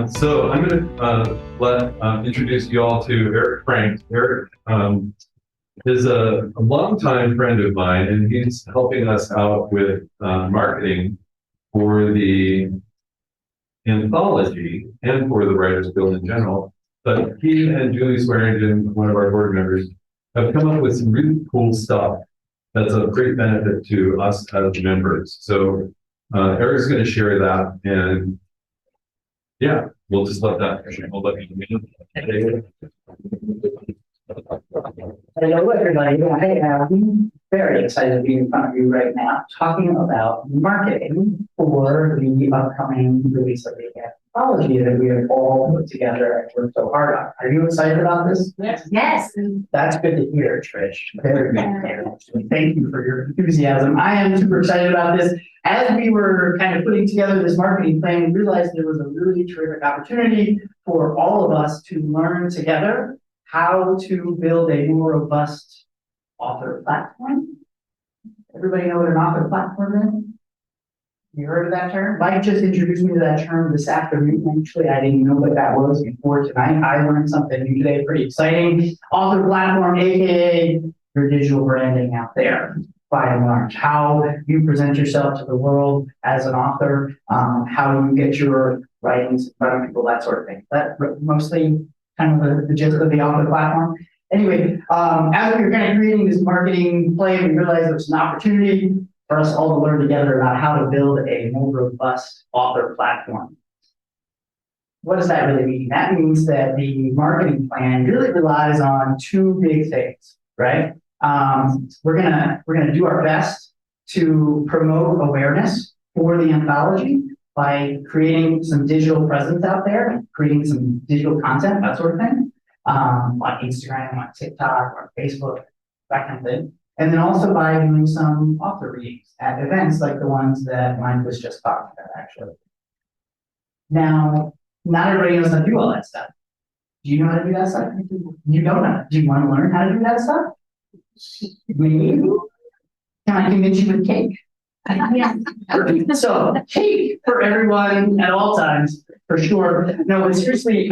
So I'm going to introduce you all to Eric Frank. Eric is a longtime friend of mine, and he's helping us out with marketing for the anthology and for the Writers Guild in general. But he and Julie Swearingen, one of our board members, have come up with some really cool stuff that's of great benefit to us as members. So Eric's going to share that, and yeah, we'll just let that. We'll let you Hello, everybody. I am very excited to be in front of you right now, talking about marketing for the upcoming release of the anthology that we have all put together and worked so hard on. Are you excited about this? Yes. Yes. That's good to hear, Trish. Very good. Thank you for your enthusiasm. I am super excited about this. As we were kind of putting together this marketing plan, we realized there was a really terrific opportunity for all of us to learn together how to build a more robust author platform. Everybody know what an author platform is? You heard of that term? Mike just introduced me to that term this afternoon. Actually, I didn't know what that was before tonight. I learned something new today, pretty exciting. Author platform, AKA your digital branding out there, by and large. How you present yourself to the world as an author, how you get your writings in front of people, that sort of thing. That mostly kind of the gist of the author platform. Anyway, as we were kind of creating this marketing plan, we realized there was an opportunity for us all to learn together about how to build a more robust author platform. What does that really mean? That means that the marketing plan really relies on two big things, right? We're gonna do our best to promote awareness for the anthology by creating some digital presence out there, creating some digital content, that sort of thing, on Instagram, on TikTok, on Facebook, that kind of thing. And then also by doing some author readings at events like the ones that Mike was just talking about, actually. Now, not everybody knows how to do all that stuff. Do you know how to do that stuff? You don't know. Do you want to learn how to do that stuff? Maybe. Can I convince you with cake? Yeah. So cake for everyone at all times, for sure. No, but seriously,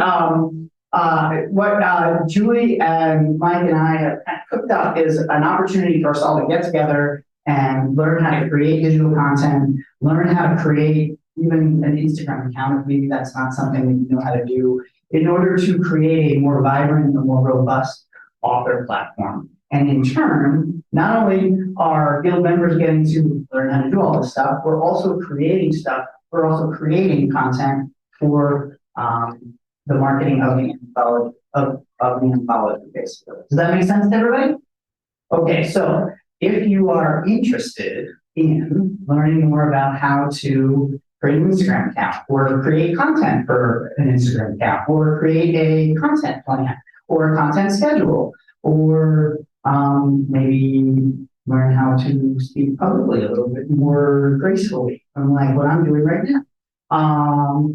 what Julie and Mike and I have cooked up is an opportunity for us all to get together and learn how to create digital content, learn how to create even an Instagram account if maybe that's not something that you know how to do, in order to create a more vibrant and more robust author platform. And in turn, not only are guild members getting to learn how to do all this stuff, we're also creating stuff. We're also creating content for the marketing of the anthology, of the anthology, basically. Does that make sense to everybody? Okay, so if you are interested in learning more about how to create an Instagram account, or create content for an Instagram account, or create a content plan, or a content schedule, or maybe learn how to speak publicly a little bit more gracefully, unlike what I'm doing right now.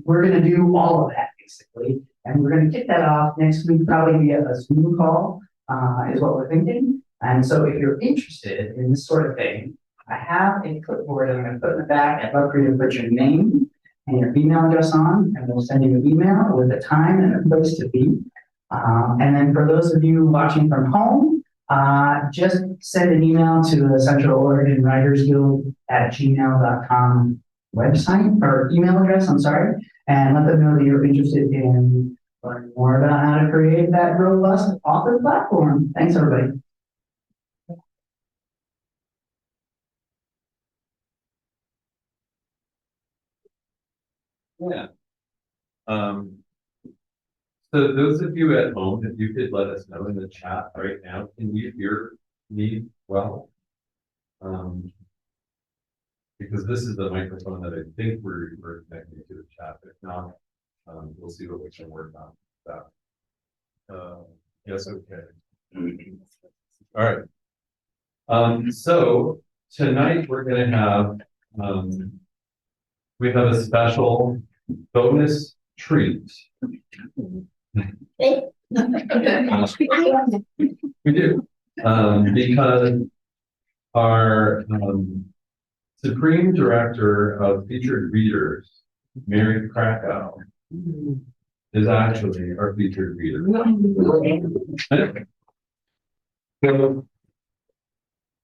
We're going to do all of that, basically. And we're going to kick that off next week, probably via a Zoom call, is what we're thinking. And so if you're interested in this sort of thing, I have a clipboard I'm going to put in the back. I'd love for you to put your name and your email address on, and we'll send you an email with a time and a place to be. And then for those of you watching from home, just send an email to the Central Oregon Writers Guild at gmail.com website, or email address, I'm sorry, and let them know that you're interested in learning more about how to create that robust author platform. Thanks, everybody. Yeah. So those of you at home, if you could let us know in the chat right now, can you hear me well? Because this is the microphone that I think we're connecting to the chat. If not, we'll see what we can work on that. Yes, okay. All right. So tonight we're going to have we have a special bonus treat. We do, because our Supreme Director of Featured Readers, Mary Krakow, is actually our featured reader. So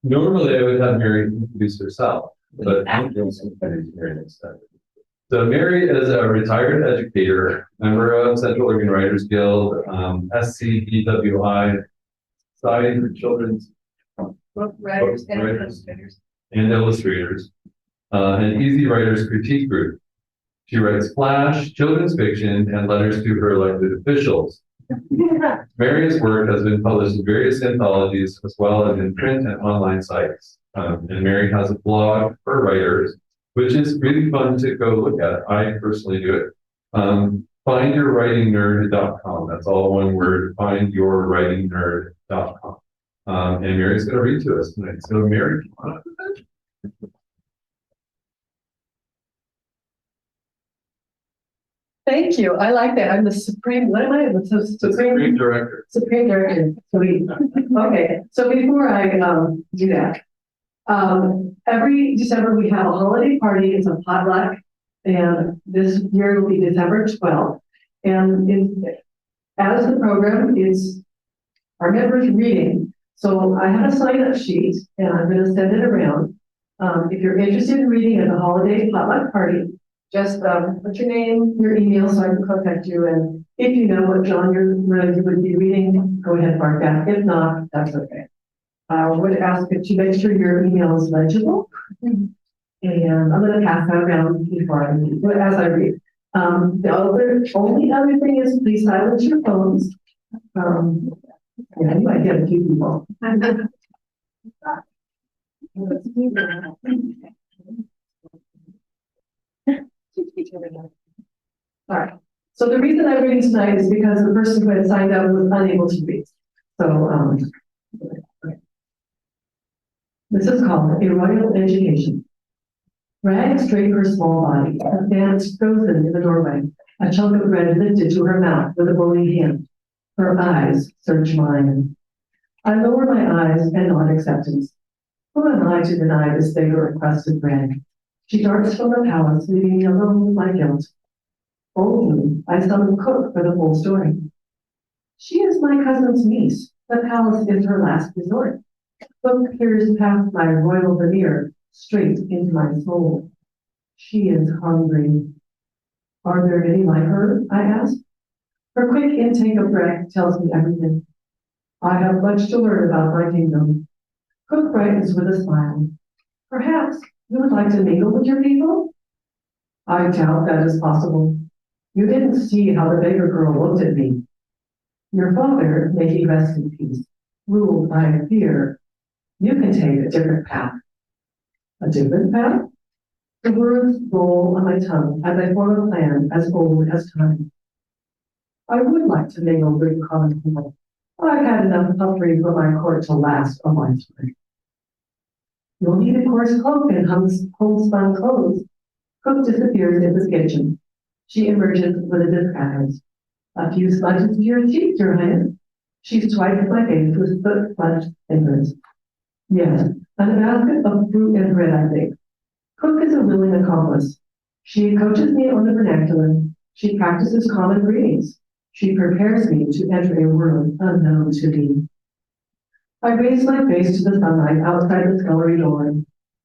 normally I would have Mary introduce herself, but I'm doing something Mary instead. So Mary is a retired educator, member of Central Oregon Writers Guild, SCBWI, Society for Children's Writers and Writers. illustrators. and Illustrators, an Easy Writers Critique Group. She writes flash, children's fiction, and letters to her elected officials. Mary's work has been published in various anthologies as well as in print and online sites. And Mary has a blog for writers, which is really fun to go look at. I personally do it. Findyourwritingnerd.com. That's all one word, findyourwritingnerd.com. And Mary's going to read to us tonight. So Mary, come on up with it. Thank you. I like that. I'm the supreme, what am I? The Supreme Director. Supreme Director. Sweet. Okay, so before I do that, every December we have a holiday party. It's a potluck, and this year will be December 12th. And as the program is our members reading, so I have a sign-up sheet, and I'm going to send it around. If you're interested in reading at the holiday potluck party, just put your name, your email, so I can contact you. And if you know what genre you would be reading, go ahead and mark that. If not, that's okay. I would ask that you make sure your email is legible. And I'm going to pass that around before I read, as I read. The only other thing is please silence your phones. Yeah, you might get a few people. All right. So the reason I'm reading tonight is because the person who had signed up was unable to read. So this is called A Royal Education. Rags drape her small body, her hands frozen in the doorway, a chunk of bread lifted to her mouth with a bony hand. Her eyes search mine. I lower my eyes and nod acceptance. Who am I to deny this bigger requested bread? She darts from the palace, leaving me alone with my guilt. Boldly, I summon Cook for the whole story. She is my cousin's niece. The palace is her last resort. Cook peers past my royal veneer, straight into my soul. She is hungry. Are there any like her? I ask. Her quick intake of breath tells me everything. I have much to learn about my kingdom. Cook brightens with a smile. Perhaps you would like to mingle with your people? I doubt that is possible. You didn't see how the beggar girl looked at me. Your father, may he rest in peace, ruled by fear. You can take a different path. A different path? The words roll on my tongue as I form a plan as old as time. I would like to mingle with common people. I've had enough puffery for my court to last a lifetime. You'll need a coarse cloak and homespun clothes. Cook disappears in the kitchen. She emerges with a disguise. A few smudges to your cheeks, Your Highness. She swipes my face with foot-smudged fingers. Yes, and a basket of fruit and bread, I think. Cook is a willing accomplice. She coaches me on the vernacular. She practices common greetings. She prepares me to enter a world unknown to me. I raise my face to the sunlight outside the scullery door.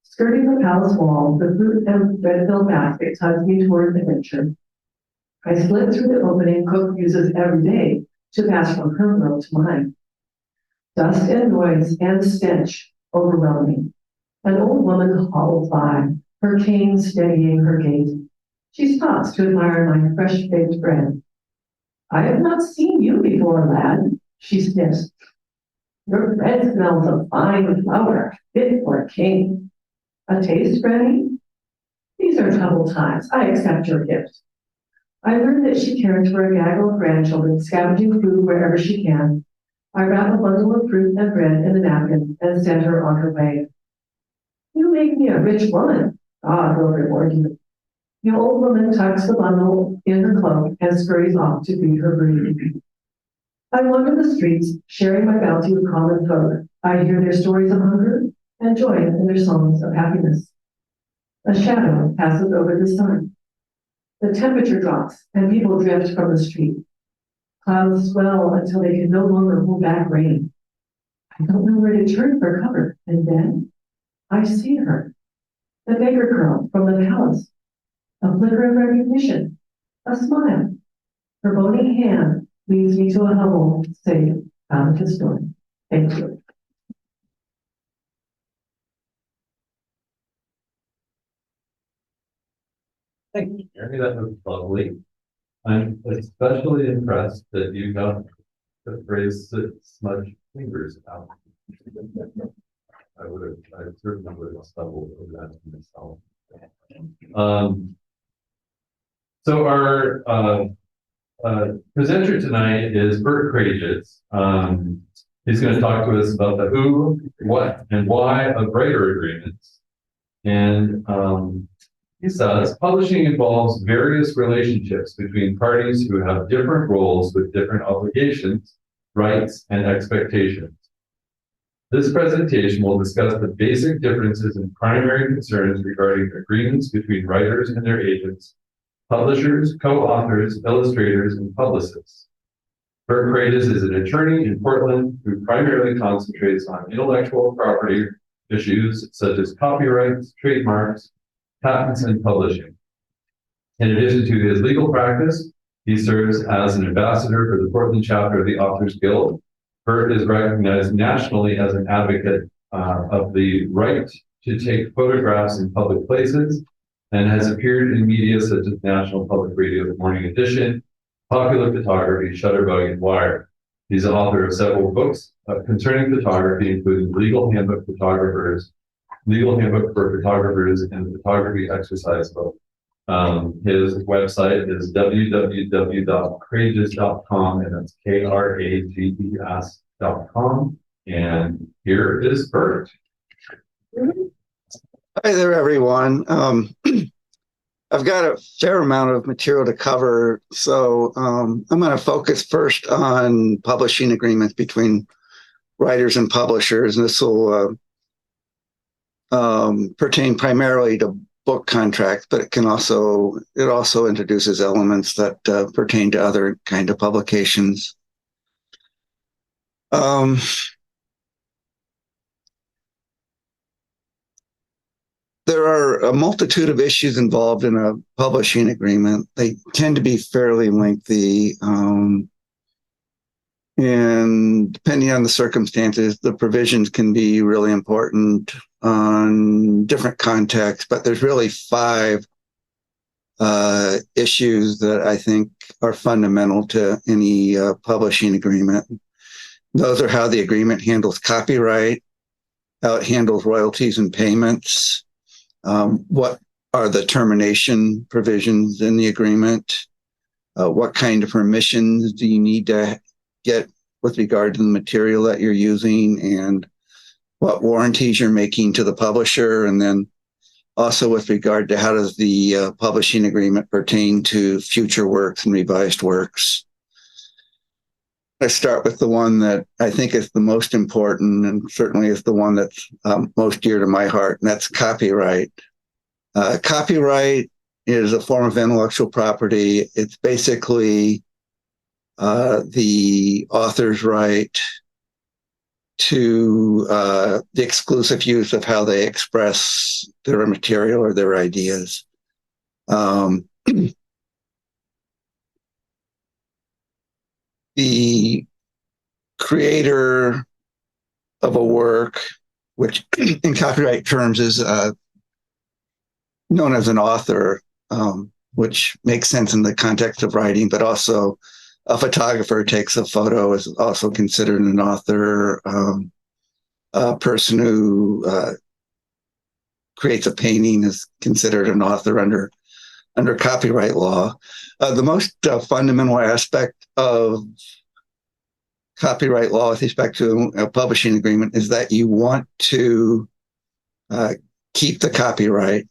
Skirting the palace wall, the fruit and bread-filled basket tugs me toward the picture. I slip through the opening Cook uses every day to pass from her world to mine. Dust and noise and stench overwhelm me. An old woman hobbles by, her cane steadying her gait. She stops to admire my fresh-baked bread. I have not seen you before, lad, she sniffs. Your bread smells of fine flour, fit for a king. A taste, Granny? These are troubled times. I accept your gift. I learn that she cares for a gaggle of grandchildren, scavenging food wherever she can. I wrap a bundle of fruit and bread in a napkin and send her on her way. You make me a rich woman. God will reward you. The old woman tucks the bundle in her cloak and scurries off to feed her brood. I wander the streets, sharing my bounty with common folk. I hear their stories of hunger and join in their songs of happiness. A shadow passes over the sun. The temperature drops and people drift from the street. Clouds swell until they can no longer hold back rain. I don't know where to turn for cover, and then I see her. The beggar girl from the palace. A flicker of recognition, a smile. Her bony hand leads me to a hovel safe out of the storm. Thank you. Thank you, Mary. That was lovely. I'm especially impressed that you got the phrase that smudge fingers out. I certainly would have stumbled over that myself. So our presenter tonight is Bert Krages. He's going to talk to us about the who, what, and why of writer agreements. And he says, publishing involves various relationships between parties who have different roles with different obligations, rights, and expectations. This presentation will discuss the basic differences and primary concerns regarding agreements between writers and their agents, publishers, co-authors, illustrators, and publicists. Bert Krages is an attorney in Portland who primarily concentrates on intellectual property issues such as copyrights, trademarks, patents, and publishing. In addition to his legal practice, he serves as an ambassador for the Portland chapter of the Authors Guild. Bert is recognized nationally as an advocate of the right to take photographs in public places and has appeared in media such as National Public Radio's Morning Edition, Popular Photography, Shutterbug, and Wired. He's the author of several books concerning photography, including Legal Handbook for Photographers, and the Photography Exercise Book. His website is www.krages.com, and that's KRAGES.com. And here is Bert. Hi there, everyone. I've got a fair amount of material to cover, so I'm going to focus first on publishing agreements between writers and publishers, and this will pertain primarily to book contracts, but it also introduces elements that pertain to other kind of publications. There are a multitude of issues involved in a publishing agreement. They tend to be fairly lengthy, and depending on the circumstances, the provisions can be really important on different contexts, but there's really 5 issues that I think are fundamental to any publishing agreement. Those are how the agreement handles copyright, how it handles royalties and payments, what are the termination provisions in the agreement, what kind of permissions do you need to get with regard to the material that you're using, and what warranties you're making to the publisher, and then also with regard to how does the publishing agreement pertain to future works and revised works. I start with the one that I think is the most important, and certainly is the one that's most dear to my heart, and that's copyright. Copyright is a form of intellectual property. It's basically the author's right to the exclusive use of how they express their material or their ideas. The creator of a work, which in copyright terms is known as an author, which makes sense in the context of writing, but also a photographer takes a photo is also considered an author. A person who creates a painting is considered an author under copyright law. The most fundamental aspect of copyright law with respect to a publishing agreement is that you want to keep the copyright.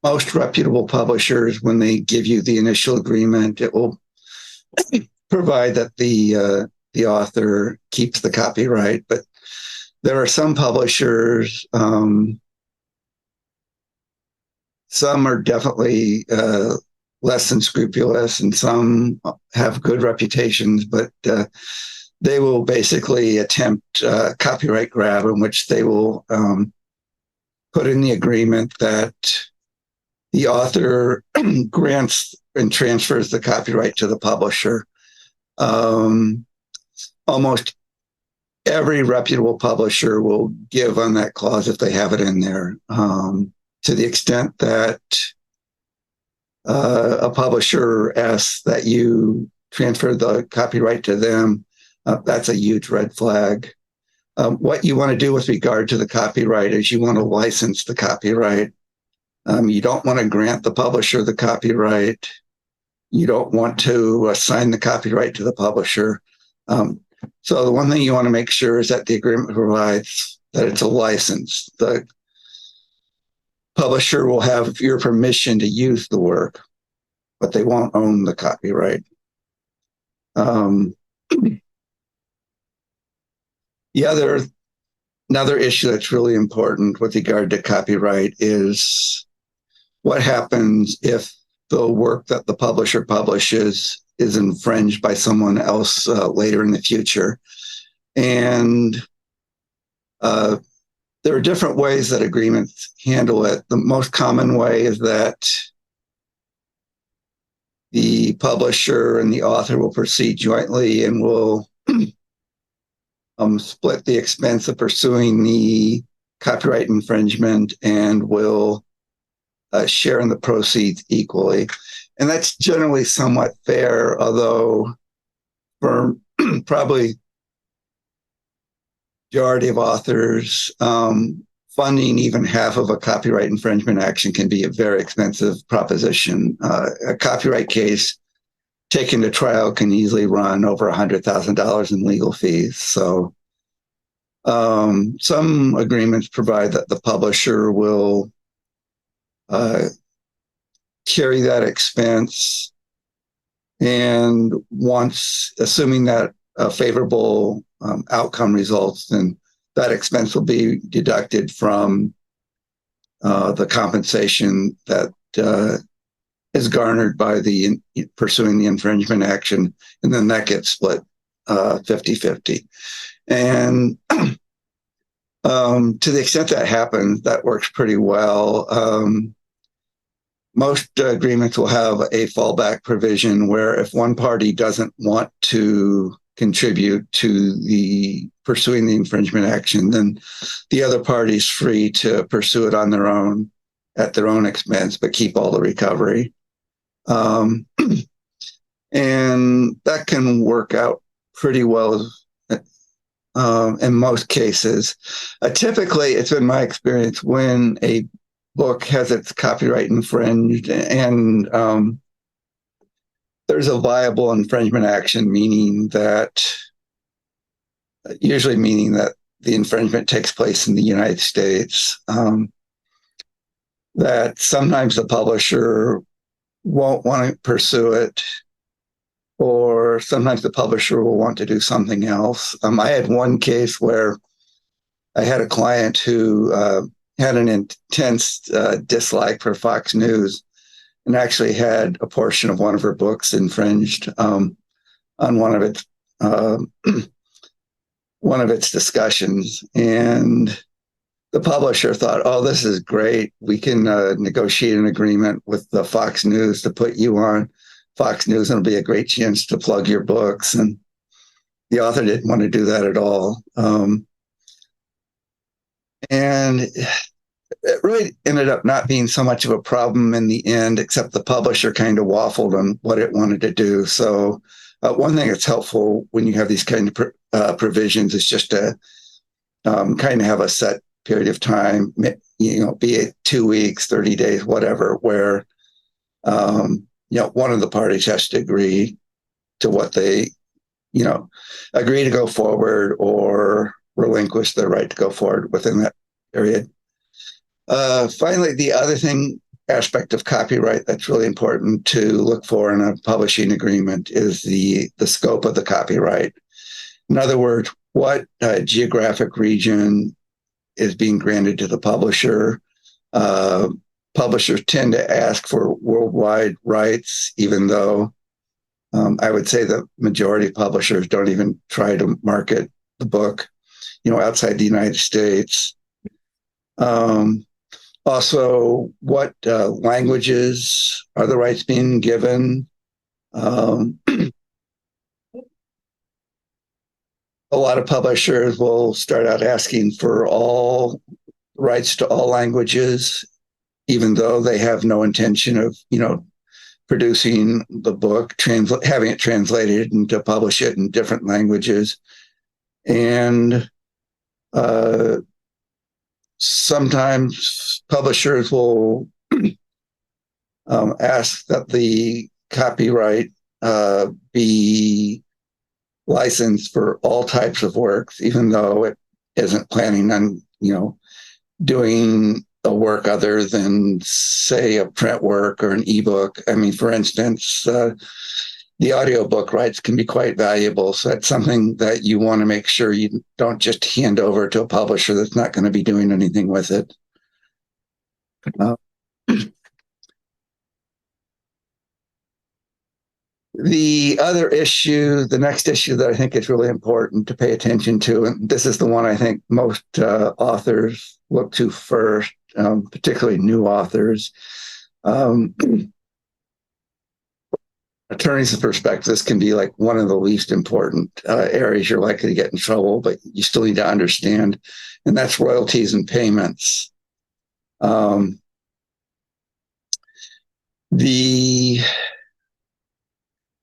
Most reputable publishers, when they give you the initial agreement, it will provide that the author keeps the copyright. But there are some publishers, some are definitely less than scrupulous, and some have good reputations, but they will basically attempt copyright grab, in which they will put in the agreement that the author grants and transfers the copyright to the publisher. Almost every reputable publisher will give on that clause if they have it in there. To the extent that a publisher asks that you transfer the copyright to them, that's a huge red flag. What you want to do with regard to the copyright is you want to license the copyright. You don't want to grant the publisher the copyright. You don't want to assign the copyright to the publisher. So the one thing you want to make sure is that the agreement provides that it's a license. The publisher will have your permission to use the work, but they won't own the copyright. Another issue that's really important with regard to copyright is what happens if the work that the publisher publishes is infringed by someone else later in the future. And there are different ways that agreements handle it. The most common way is that the publisher and the author will proceed jointly and will split the expense of pursuing the copyright infringement and will share in the proceeds equally. And that's generally somewhat fair, although for probably majority of authors, funding even half of a copyright infringement action can be a very expensive proposition. A copyright case taken to trial can easily run over $100,000 in legal fees. So some agreements provide that the publisher will carry that expense, and once, assuming that a favorable outcome results, then that expense will be deducted from the compensation that is garnered by the pursuing the infringement action, and then that gets split 50-50. And to the extent that happens, that works pretty well. Most agreements will have a fallback provision where if one party doesn't want to contribute to the pursuing the infringement action, then the other party's free to pursue it on their own at their own expense, but keep all the recovery. And that can work out pretty well in most cases. Typically, it's been my experience when a book has its copyright infringed and there's a viable infringement action, usually meaning that the infringement takes place in the United States, that sometimes the publisher won't want to pursue it, or sometimes the publisher will want to do something else. I had one case where I had a client who had an intense dislike for Fox News and actually had a portion of one of her books infringed on one of its discussions. And the publisher thought, oh, this is great. We can negotiate an agreement with the Fox News to put you on Fox News, and it'll be a great chance to plug your books. And the author didn't want to do that at all. And it really ended up not being so much of a problem in the end, except the publisher kind of waffled on what it wanted to do. So one thing that's helpful when you have these kind of provisions is just to kind of have a set period of time, be it 2 weeks, 30 days, whatever, where one of the parties has to agree to what they, agree to go forward or relinquish their right to go forward within that period. Finally, the other aspect of copyright that's really important to look for in a publishing agreement is the scope of the copyright. In other words, what geographic region is being granted to the publisher? publishers tend to ask for worldwide rights, even though I would say the majority of publishers don't even try to market the book, outside the United States. Also, what languages are the rights being given? A lot of publishers will start out asking for all rights to all languages, even though they have no intention of, producing the book, having it translated and to publish it in different languages. And sometimes publishers will ask that the copyright be licensed for all types of works, even though it isn't planning on, doing a work other than, say, a print work or an ebook. I mean, for instance, the audiobook rights can be quite valuable. So that's something that you want to make sure you don't just hand over to a publisher that's not going to be doing anything with it. The other issue, the next issue that I think is really important to pay attention to, and this is the one I think most authors look to first, particularly new authors. Attorneys' perspective, this can be like one of the least important areas you're likely to get in trouble, but you still need to understand, and that's royalties and payments. The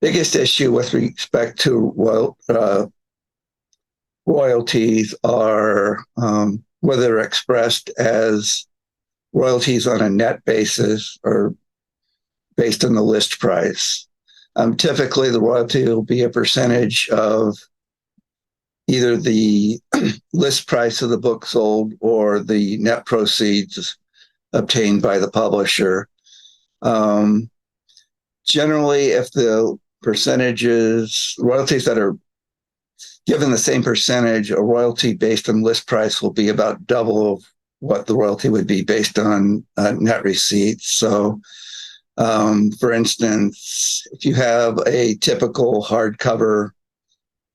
biggest issue with respect to royalties are whether they're expressed as royalties on a net basis or based on the list price. Typically, the royalty will be a percentage of either the list price of the book sold or the net proceeds obtained by the publisher. Generally, if the royalties that are given the same percentage, a royalty based on list price will be about double of what the royalty would be based on net receipts. So, for instance, if you have a typical hardcover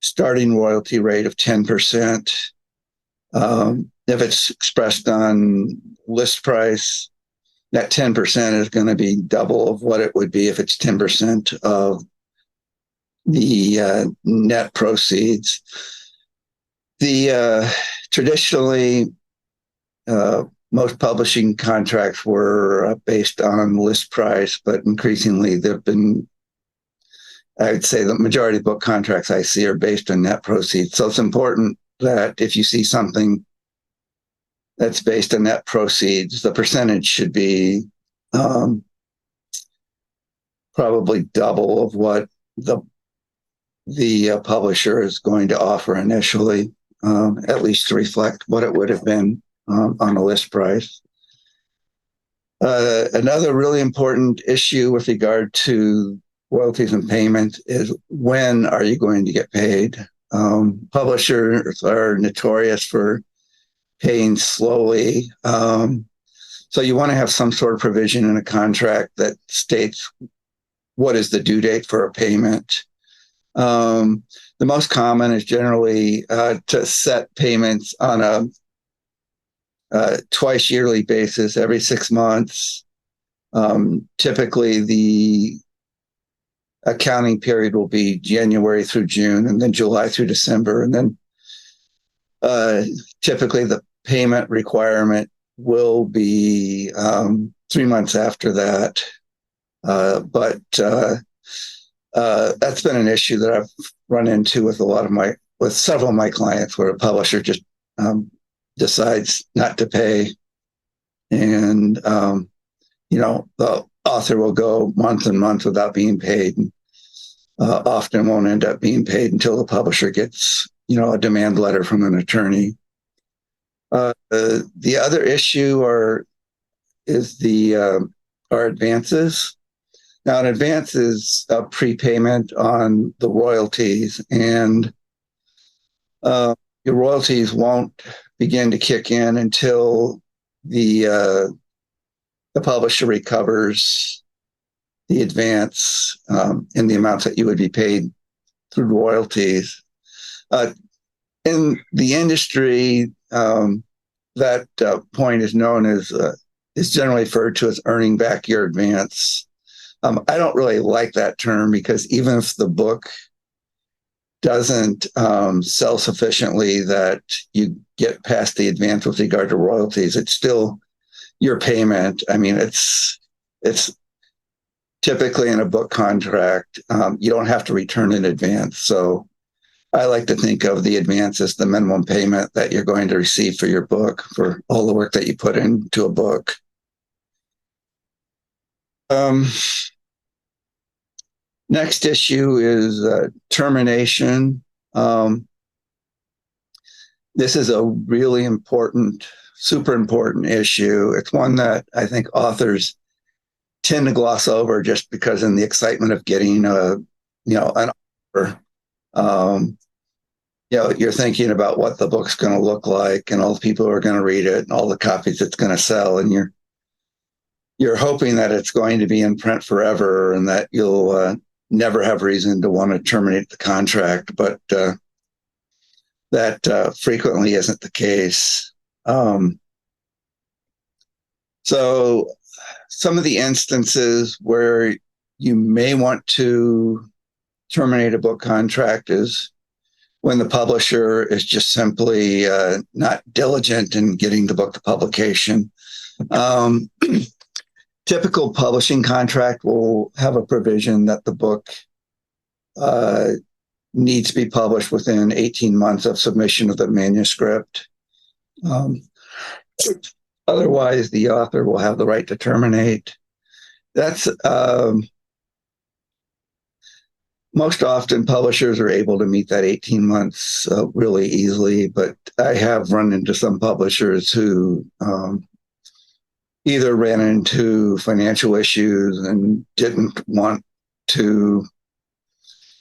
starting royalty rate of 10%, if it's expressed on list price, that 10% is going to be double of what it would be if it's 10% of the net proceeds. Traditionally, most publishing contracts were based on list price, but increasingly there've been, I would say the majority of book contracts I see are based on net proceeds. So it's important that if you see something that's based on net proceeds, the percentage should be probably double of what the publisher is going to offer initially, at least to reflect what it would have been on a list price. Another really important issue with regard to royalties and payment is when are you going to get paid? Publishers are notorious for paying slowly. So you want to have some sort of provision in a contract that states what is the due date for a payment. The most common is generally to set payments on a twice yearly basis, every 6 months. Typically, the accounting period will be January through June, and then July through December, and then typically the payment requirement will be 3 months after that. But that's been an issue that I've run into with several of my clients, where a publisher just decides not to pay, and the author will go months and months without being paid, and often won't end up being paid until the publisher gets a demand letter from an attorney. The other issue are advances. Now, an advance is a prepayment on the royalties, and your royalties won't begin to kick in until the the publisher recovers the advance in the amounts that you would be paid through royalties. In the industry, that point is known as is generally referred to as earning back your advance. I don't really like that term because even if the book doesn't sell sufficiently that you get past the advance with regard to royalties, it's still your payment. I mean, it's typically in a book contract, you don't have to return in advance. So I like to think of the advance as the minimum payment that you're going to receive for your book, for all the work that you put into a book. Next issue is termination. This is a really important, super important issue. It's one that I think authors tend to gloss over just because in the excitement of getting an offer, you're thinking about what the book's going to look like and all the people who are going to read it and all the copies it's going to sell, and you're hoping that it's going to be in print forever and that you'll never have reason to want to terminate the contract, but that frequently isn't the case. So some of the instances where you may want to terminate a book contract is when the publisher is just simply not diligent in getting the book to publication. Typical publishing contract will have a provision that the book needs to be published within 18 months of submission of the manuscript. Otherwise, the author will have the right to terminate. That's most often publishers are able to meet that 18 months really easily, but I have run into some publishers who either ran into financial issues and didn't want to,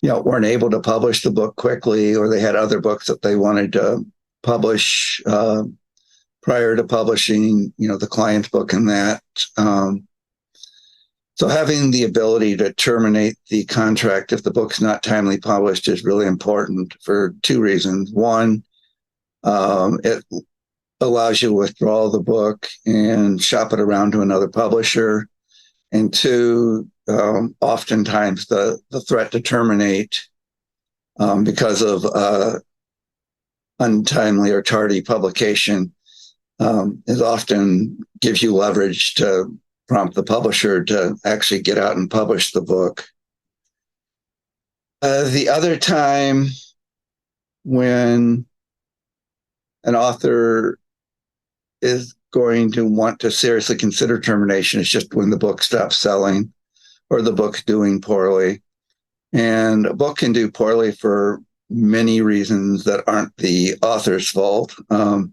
weren't able to publish the book quickly, or they had other books that they wanted to publish prior to publishing, the client's book and that. So having the ability to terminate the contract if the book's not timely published is really important for two reasons. One, it allows you to withdraw the book and shop it around to another publisher. And two, oftentimes the threat to terminate because of untimely or tardy publication is often gives you leverage to prompt the publisher to actually get out and publish the book. The other time when an author is going to want to seriously consider termination is just when the book stops selling or the book's doing poorly. And a book can do poorly for many reasons that aren't the author's fault. The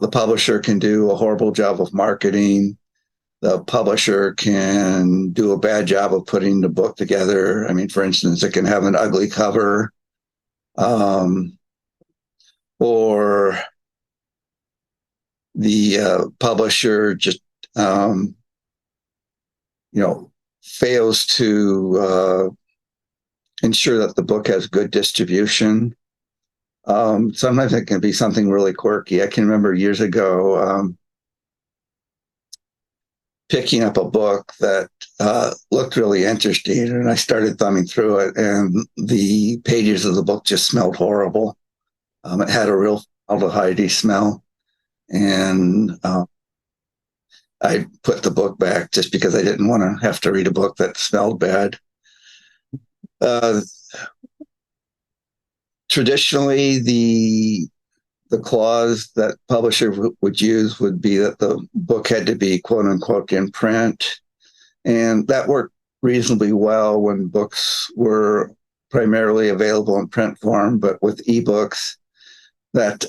publisher can do a horrible job of marketing. The publisher can do a bad job of putting the book together. I mean, for instance, it can have an ugly cover, or the publisher just, fails to ensure that the book has good distribution. Sometimes it can be something really quirky. I can remember years ago picking up a book that looked really interesting, and I started thumbing through it, and the pages of the book just smelled horrible. It had a real formaldehyde smell, and I put the book back just because I didn't want to have to read a book that smelled bad. Traditionally, the clause that publisher would use would be that the book had to be quote unquote in print. And that worked reasonably well when books were primarily available in print form, but with ebooks that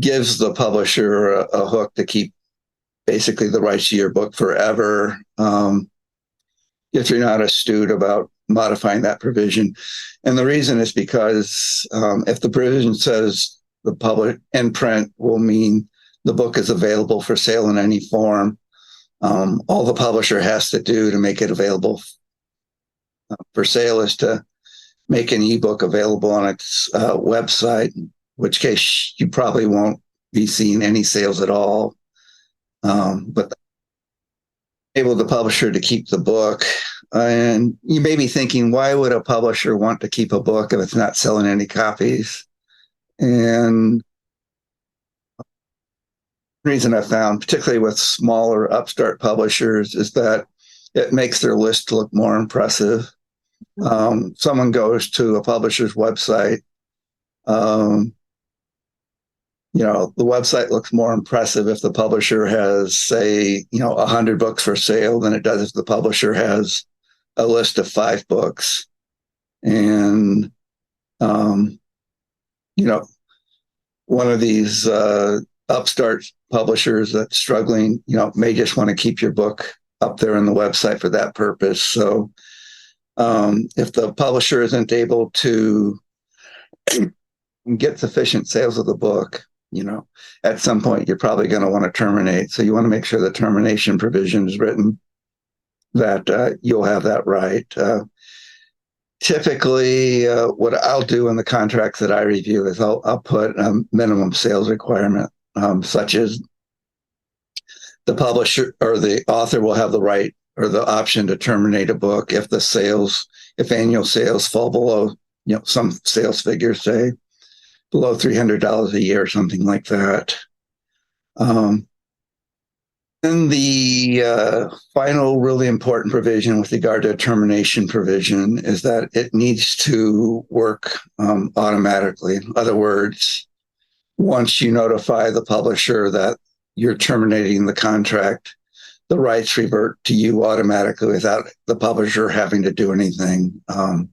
gives the publisher a hook to keep basically the rights to your book forever. If you're not astute about modifying that provision. And the reason is because if the provision says the public in print will mean the book is available for sale in any form. All the publisher has to do to make it available for sale is to make an ebook available on its website, in which case you probably won't be seeing any sales at all. But able the publisher to keep the book. And you may be thinking, why would a publisher want to keep a book if it's not selling any copies? And the reason I found, particularly with smaller upstart publishers, is that it makes their list look more impressive. Someone goes to a publisher's website, the website looks more impressive if the publisher has, say, 100 books for sale than it does if the publisher has a list of 5 books. And, one of these upstart publishers that's struggling, may just want to keep your book up there on the website for that purpose. So if the publisher isn't able to get sufficient sales of the book, at some point you're probably going to want to terminate. So you want to make sure the termination provision is written that you'll have that right. Typically, what I'll do in the contracts that I review is I'll put a minimum sales requirement, such as the publisher or the author will have the right or the option to terminate a book if annual sales fall below, some sales figures, say below $300 a year or something like that. And the final really important provision with regard to a termination provision is that it needs to work automatically. In other words, once you notify the publisher that you're terminating the contract, the rights revert to you automatically without the publisher having to do anything. And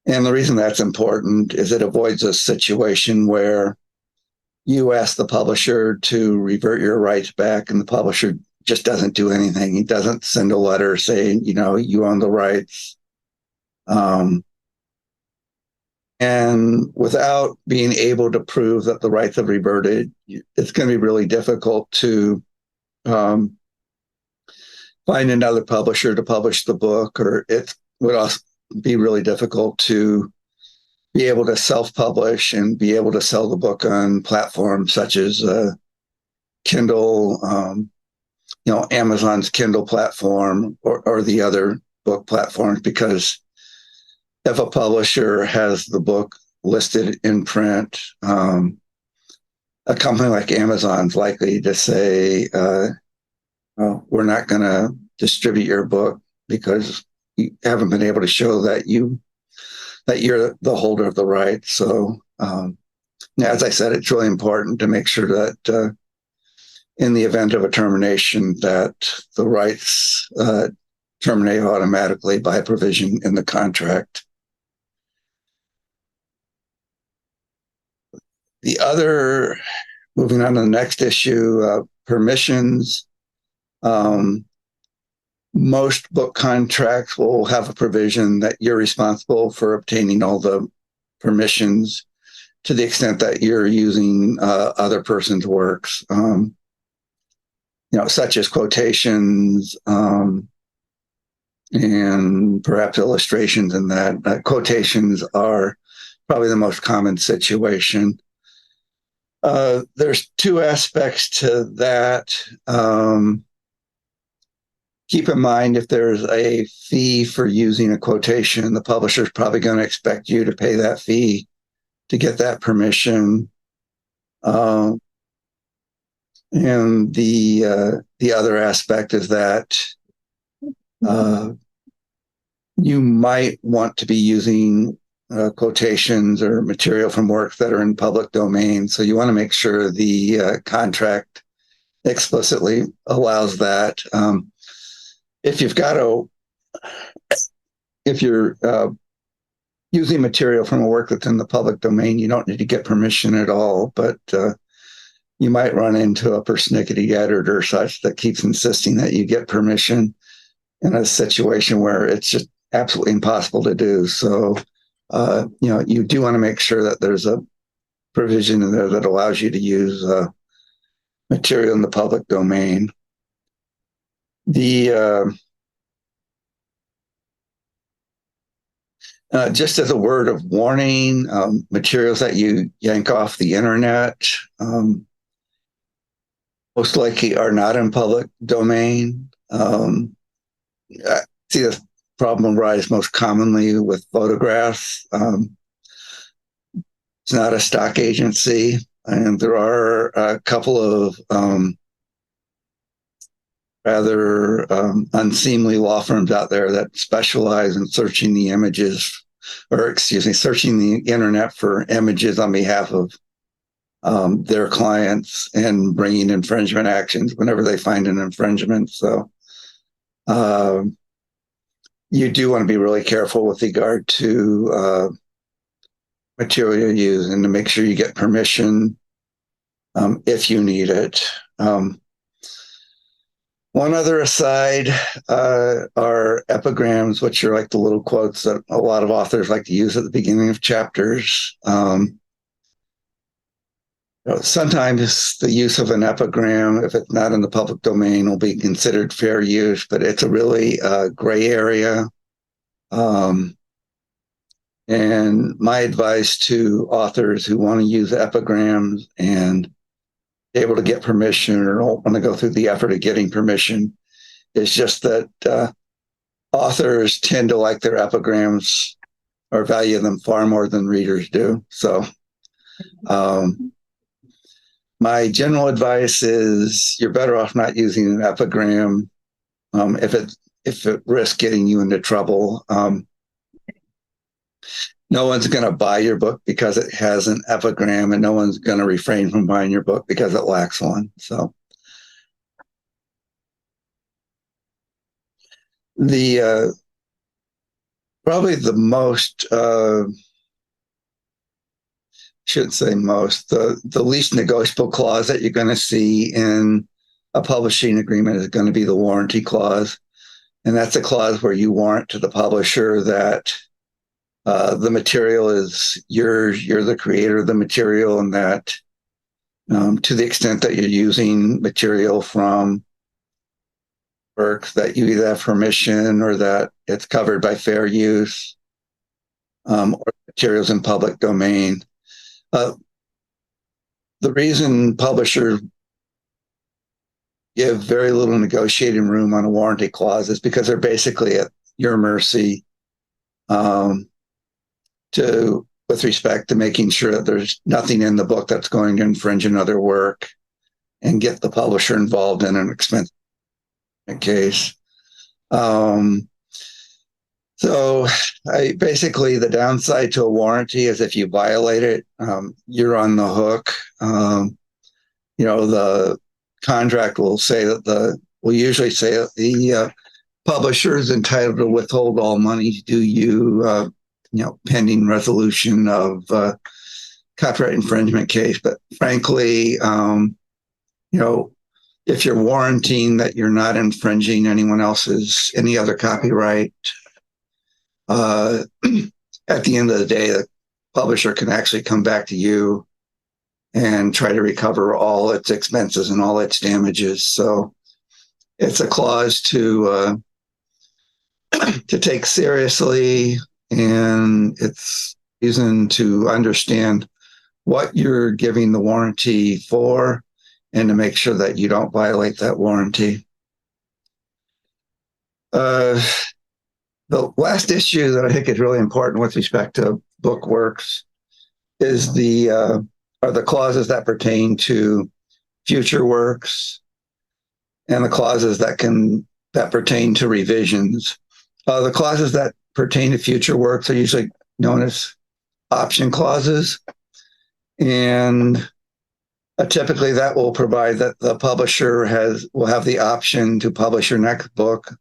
the reason that's important is it avoids a situation where you ask the publisher to revert your rights back and the publisher just doesn't do anything. He doesn't send a letter saying, you own the rights. And without being able to prove that the rights have reverted, it's going to be really difficult to find another publisher to publish the book, or it would also be really difficult to be able to self-publish and be able to sell the book on platforms such as Kindle, Amazon's Kindle platform or the other book platforms, because if a publisher has the book listed in print, a company like Amazon's likely to say, we're not going to distribute your book because you haven't been able to show that you're the holder of the rights. So, as I said, it's really important to make sure that in the event of a termination, that the rights terminate automatically by provision in the contract. Moving on to the next issue, permissions. Most book contracts will have a provision that you're responsible for obtaining all the permissions to the extent that you're using other person's works, such as quotations and perhaps illustrations in that. Quotations are probably the most common situation. There's 2 aspects to that. Keep in mind, if there's a fee for using a quotation, the publisher is probably going to expect you to pay that fee to get that permission. And the other aspect is that you might want to be using quotations or material from works that are in public domain. So you want to make sure the contract explicitly allows that. If you're using material from a work that's in the public domain, you don't need to get permission at all, but you might run into a persnickety editor such that keeps insisting that you get permission in a situation where it's just absolutely impossible to do. So, you do want to make sure that there's a provision in there that allows you to use material in the public domain. Just as a word of warning, materials that you yank off the internet most likely are not in public domain. I see this problem arise most commonly with photographs. It's not a stock agency, and there are a couple of rather unseemly law firms out there that specialize in searching the images, or excuse me, searching the internet for images on behalf of their clients and bringing infringement actions whenever they find an infringement. So you do want to be really careful with regard to material use and to make sure you get permission if you need it. One other aside are epigrams, which are like the little quotes that a lot of authors like to use at the beginning of chapters. Sometimes the use of an epigram, if it's not in the public domain, will be considered fair use, but it's a really gray area. And my advice to authors who want to use epigrams and be able to get permission or don't want to go through the effort of getting permission is just that authors tend to like their epigrams or value them far more than readers do. So my general advice is you're better off not using an epigram if it risks getting you into trouble. No one's going to buy your book because it has an epigram, and no one's going to refrain from buying your book because it lacks one. So the probably the most shouldn't say most, the least negotiable clause that you're going to see in a publishing agreement is going to be the warranty clause. And that's a clause where you warrant to the publisher that the material is yours, you're the creator of the material, and that to the extent that you're using material from works, that you either have permission or that it's covered by fair use, or materials in public domain. The reason publishers give very little negotiating room on a warranty clause is because they're basically at your mercy with respect to making sure that there's nothing in the book that's going to infringe another work and get the publisher involved in an expensive case. So basically the downside to a warranty is if you violate it, you're on the hook. The contract will say that will usually say that the publisher is entitled to withhold all money due you, pending resolution of copyright infringement case. But frankly, if you're warranting that you're not infringing any other copyright, at the end of the day, the publisher can actually come back to you and try to recover all its expenses and all its damages. So it's a clause to take seriously, and it's reason to understand what you're giving the warranty for and to make sure that you don't violate that warranty. The last issue that I think is really important with respect to book works is are the clauses that pertain to future works and the clauses that pertain to revisions. The clauses that pertain to future works are usually known as option clauses, and typically that will provide that the publisher will have the option to publish your next book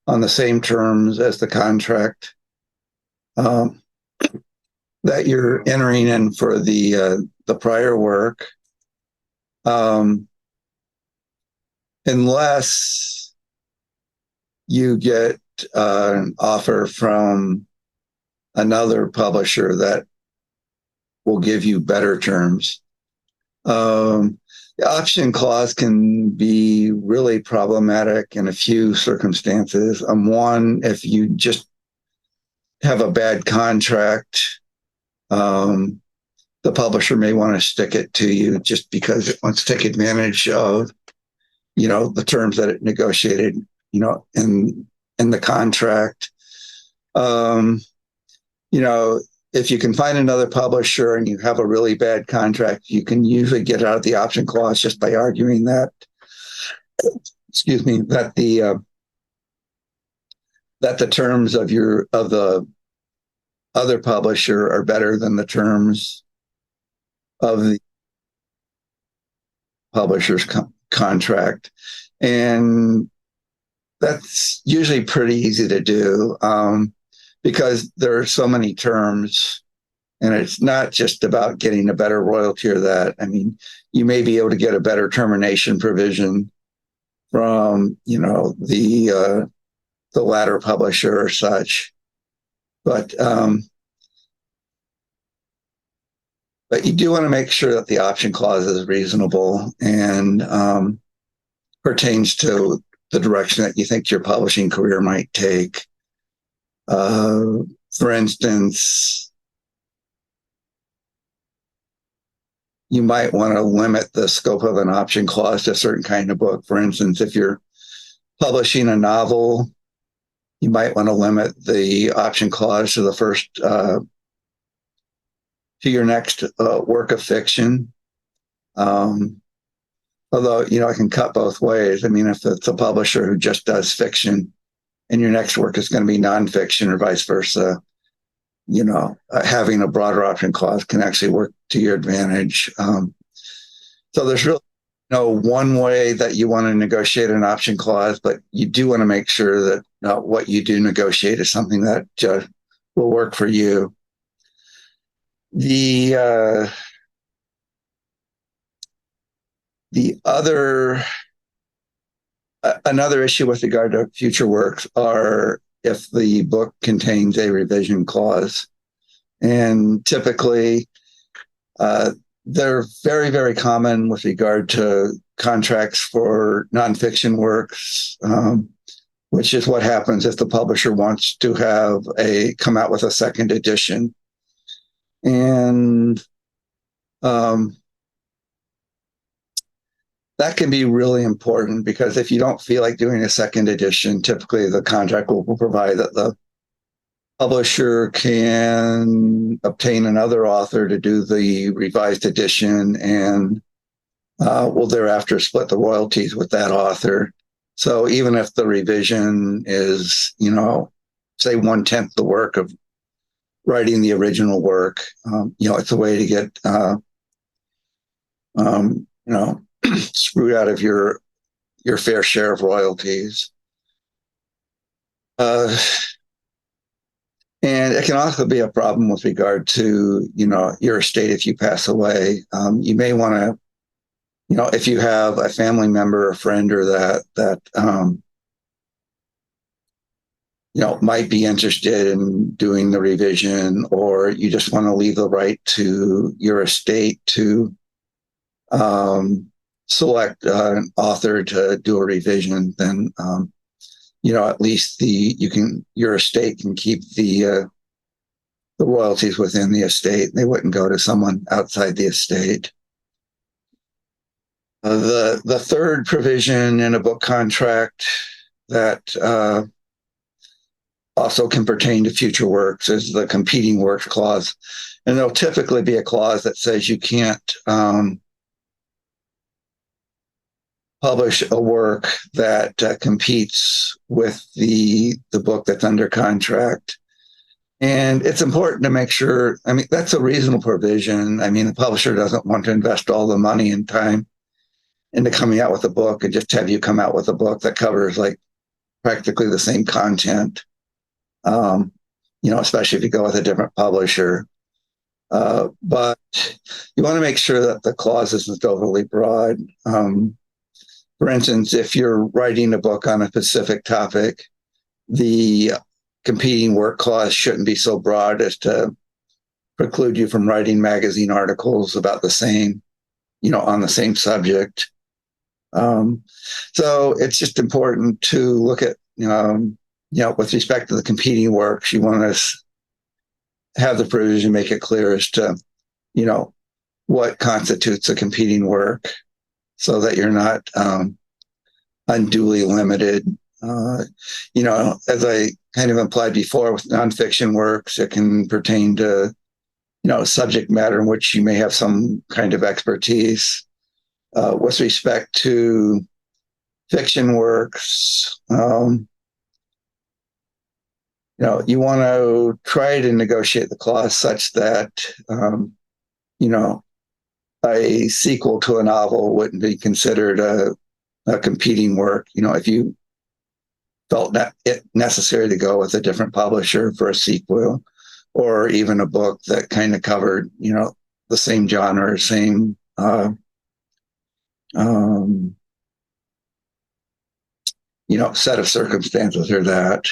on the same terms as the contract that you're entering in for the prior work, unless you get an offer from another publisher that will give you better terms. The option clause can be really problematic in a few circumstances. One, if you just have a bad contract, the publisher may want to stick it to you just because it wants to take advantage of, the terms that it negotiated, in the contract. If you can find another publisher and you have a really bad contract, you can usually get out of the option clause just by arguing that, that the terms of the other publisher are better than the terms of the publisher's contract. And that's usually pretty easy to do. Because there are so many terms, and it's not just about getting a better royalty or that. I mean, you may be able to get a better termination provision from, the latter publisher or such. But you do want to make sure that the option clause is reasonable and pertains to the direction that you think your publishing career might take. For instance, you might want to limit the scope of an option clause to a certain kind of book. For instance, if you're publishing a novel, you might want to limit the option clause to the first, to your next work of fiction. Although, it can cut both ways. I mean, if it's a publisher who just does fiction, and your next work is going to be nonfiction or vice versa, having a broader option clause can actually work to your advantage. So there's really no one way that you want to negotiate an option clause, but you do want to make sure that what you do negotiate is something that will work for you. The another issue with regard to future works are if the book contains a revision clause. And typically, they're very, very common with regard to contracts for nonfiction works, which is what happens if the publisher wants to come out with a second edition. And that can be really important because if you don't feel like doing a second edition, typically the contract will provide that the publisher can obtain another author to do the revised edition and will thereafter split the royalties with that author. So even if the revision is, say 1/10 the work of writing the original work, it's a way to get, screwed out of your fair share of royalties. And it can also be a problem with regard to, your estate if you pass away. You may want to, if you have a family member or friend or that might be interested in doing the revision, or you just want to leave the right to your estate to select an author to do a revision, then at least your estate can keep the royalties within the estate. They wouldn't go to someone outside the estate. The third provision in a book contract that also can pertain to future works is the competing works clause. And there'll typically be a clause that says you can't publish a work that competes with the book that's under contract. And it's important to make sure, that's a reasonable provision. The publisher doesn't want to invest all the money and time into coming out with a book and just have you come out with a book that covers like practically the same content, especially if you go with a different publisher. But you want to make sure that the clause isn't overly broad. For instance, if you're writing a book on a specific topic, the competing work clause shouldn't be so broad as to preclude you from writing magazine articles about the same, on the same subject. So it's just important to look at, with respect to the competing works, you want to have the provision make it clear as to, what constitutes a competing work so that you're not unduly limited. As I kind of implied before with nonfiction works, it can pertain to, subject matter in which you may have some kind of expertise. With respect to fiction works, you want to try to negotiate the clause such that, a sequel to a novel wouldn't be considered a competing work. If you felt it necessary to go with a different publisher for a sequel, or even a book that kind of covered, the same genre, same set of circumstances or that.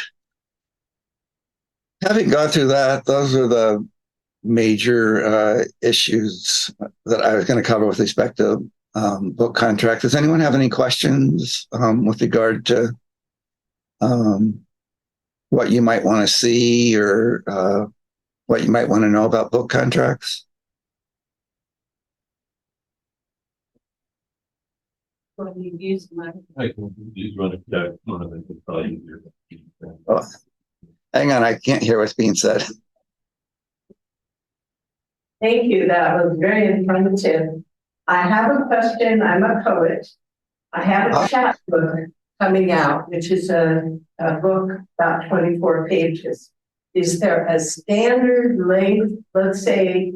Having gone through that, those are the major issues that I was going to cover with respect to book contracts. Does anyone have any questions with regard to what you might want to see or what you might want to know about book contracts? I can use one of them, it's probably easier. Oh, hang on, I can't hear what's being said. Thank you. That was very informative. I have a question. I'm a poet. I have a chapbook coming out, which is a book about 24 pages. Is there a standard length? Let's say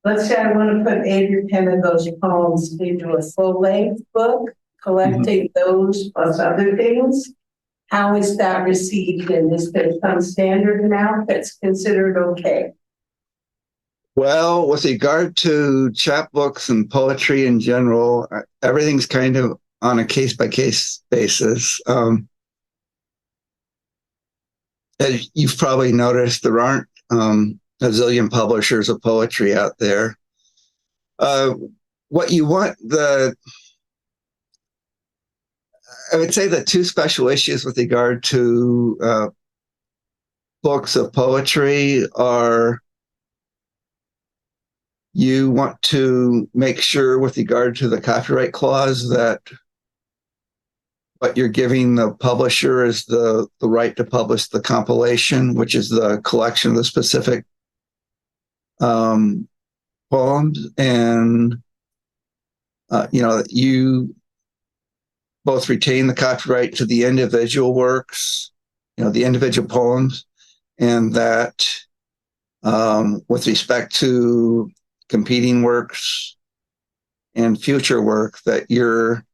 I want to put 8 or 10 of those poems into a full-length book, collecting those plus other things. How is that received? And is there some standard amount that's considered okay? Well, with regard to chapbooks and poetry in general, everything's kind of on a case-by-case basis. As you've probably noticed, there aren't a zillion publishers of poetry out there. What you want, I would say the 2 special issues with regard to books of poetry are, you want to make sure with regard to the copyright clause that what you're giving the publisher is the right to publish the compilation, which is the collection of the specific poems. And, you both retain the copyright to the individual works, the individual poems, and that with respect to competing works and future work, that you're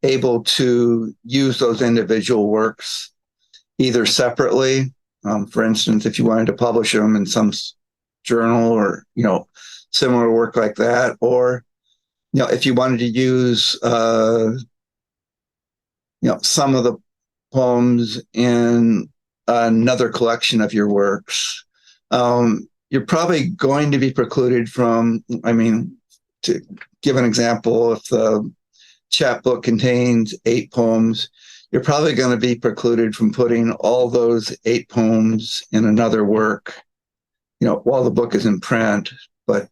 able to use those individual works either separately. For instance, if you wanted to publish them in some journal or, similar work like that, or, if you wanted to use, some of the poems in another collection of your works, you're probably going to be precluded from, to give an example, if the chapbook contains 8 poems, you're probably going to be precluded from putting all those 8 poems in another work, while the book is in print. But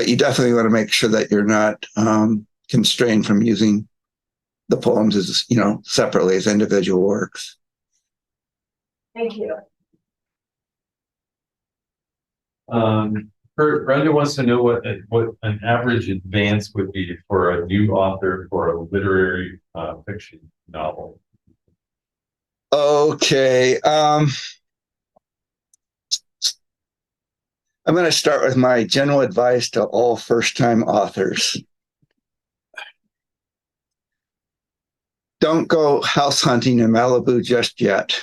you definitely want to make sure that you're not constrained from using the poems as, separately as individual works. Thank you. Brenda wants to know what an average advance would be for a new author for a literary fiction novel. Okay. I'm going to start with my general advice to all first-time authors. Don't go house hunting in Malibu just yet.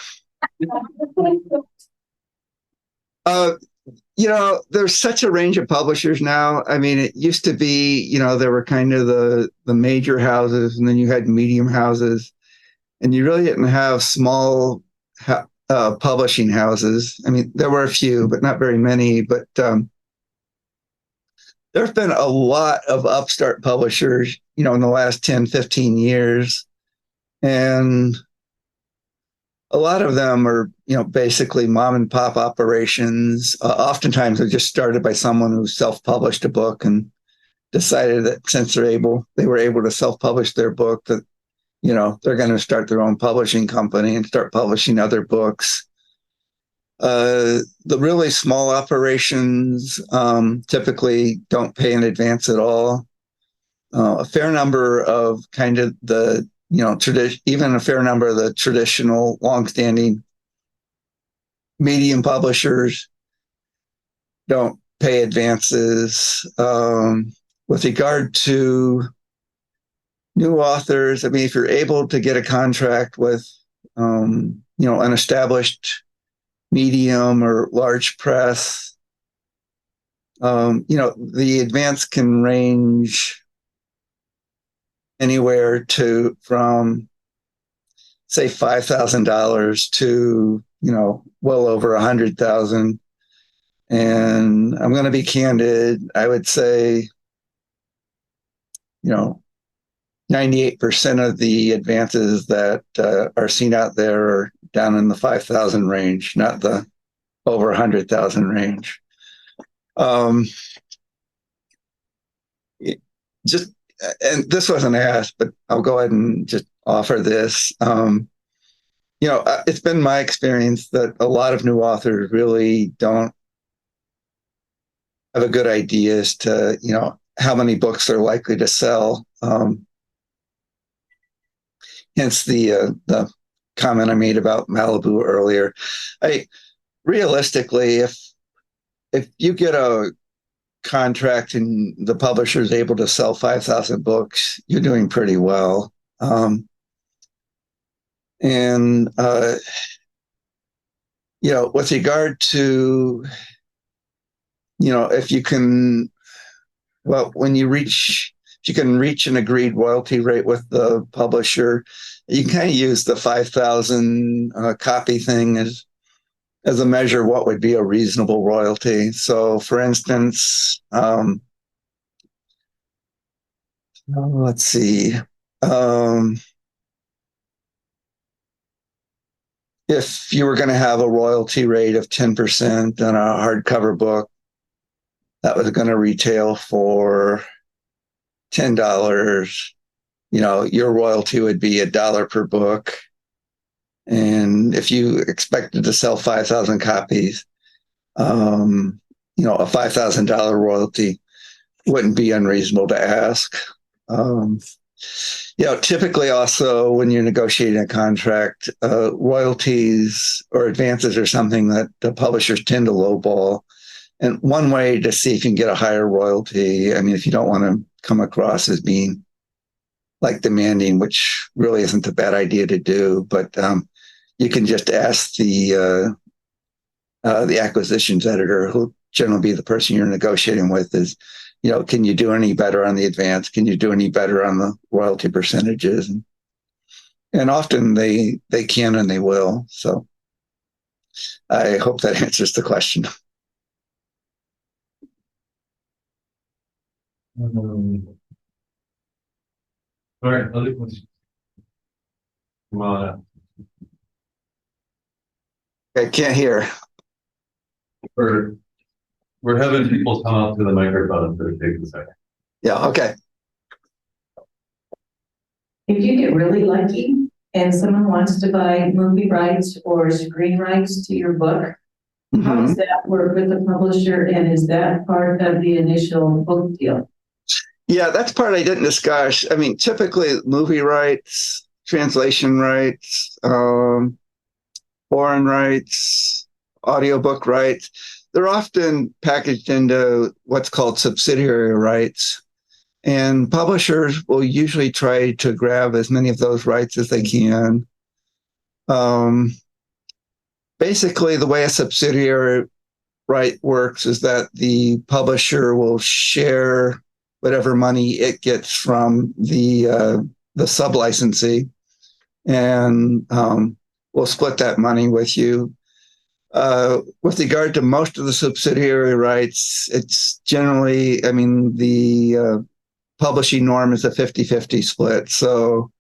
There's such a range of publishers now. It used to be, there were kind of the major houses, and then you had medium houses, and you really didn't have small publishing houses. I mean, there were a few, but not very many. But there's been a lot of upstart publishers, in the last 10, 15 years. And a lot of them are, basically mom and pop operations. Oftentimes they're just started by someone who self-published a book and decided that since they were able to self-publish their book, that, they're going to start their own publishing company and start publishing other books. The really small operations typically don't pay in advance at all. A fair number of kind of the, even a fair number of the traditional longstanding medium publishers don't pay advances. With regard to new authors, I mean, if you're able to get a contract with, an established medium or large press, the advance can range anywhere from say $5,000 to, well over 100,000. And I'm going to be candid. I would say, 98% of the advances that are seen out there are down in the 5,000 range, not the over 100,000 range. And this wasn't asked, but I'll go ahead and just offer this. It's been my experience that a lot of new authors really don't have a good idea as to, how many books they're likely to sell. Hence the comment I made about Malibu earlier. Realistically, if you get a contract and the publisher is able to sell 5,000 books, you're doing pretty well. With regard to, if you can reach an agreed royalty rate with the publisher, you can kind of use the 5,000 copy thing as a measure of what would be a reasonable royalty. So, for instance, let's see. If you were going to have a royalty rate of 10% on a hardcover book, that was going to retail for $10. Your royalty would be $1 per book. And if you expected to sell 5,000 copies, a $5,000 royalty wouldn't be unreasonable to ask. Typically also when you're negotiating a contract, royalties or advances are something that the publishers tend to lowball. And one way to see if you can get a higher royalty, I mean, if you don't want to come across as being like demanding, which really isn't a bad idea to do, but you can just ask the acquisitions editor, who'll generally be the person you're negotiating with, is, can you do any better on the advance? Can you do any better on the royalty percentages? And often they can and they will. So I hope that answers the question. All right, other questions? Come on up. I can't hear. We're having people come up to the microphone for take a second. Yeah, okay. If you get really lucky and someone wants to buy movie rights or screen rights to your book, how does that work with the publisher, and is that part of the initial book deal? Yeah, that's part I didn't discuss. I mean, typically movie rights, translation rights, foreign rights, audiobook rights, they're often packaged into what's called subsidiary rights. And publishers will usually try to grab as many of those rights as they can. Basically, the way a subsidiary right works is that the publisher will share whatever money it gets from the sub-licensee. And we'll split that money with you. With regard to most of the subsidiary rights, it's generally, I mean, the publishing norm is a 50-50 split. So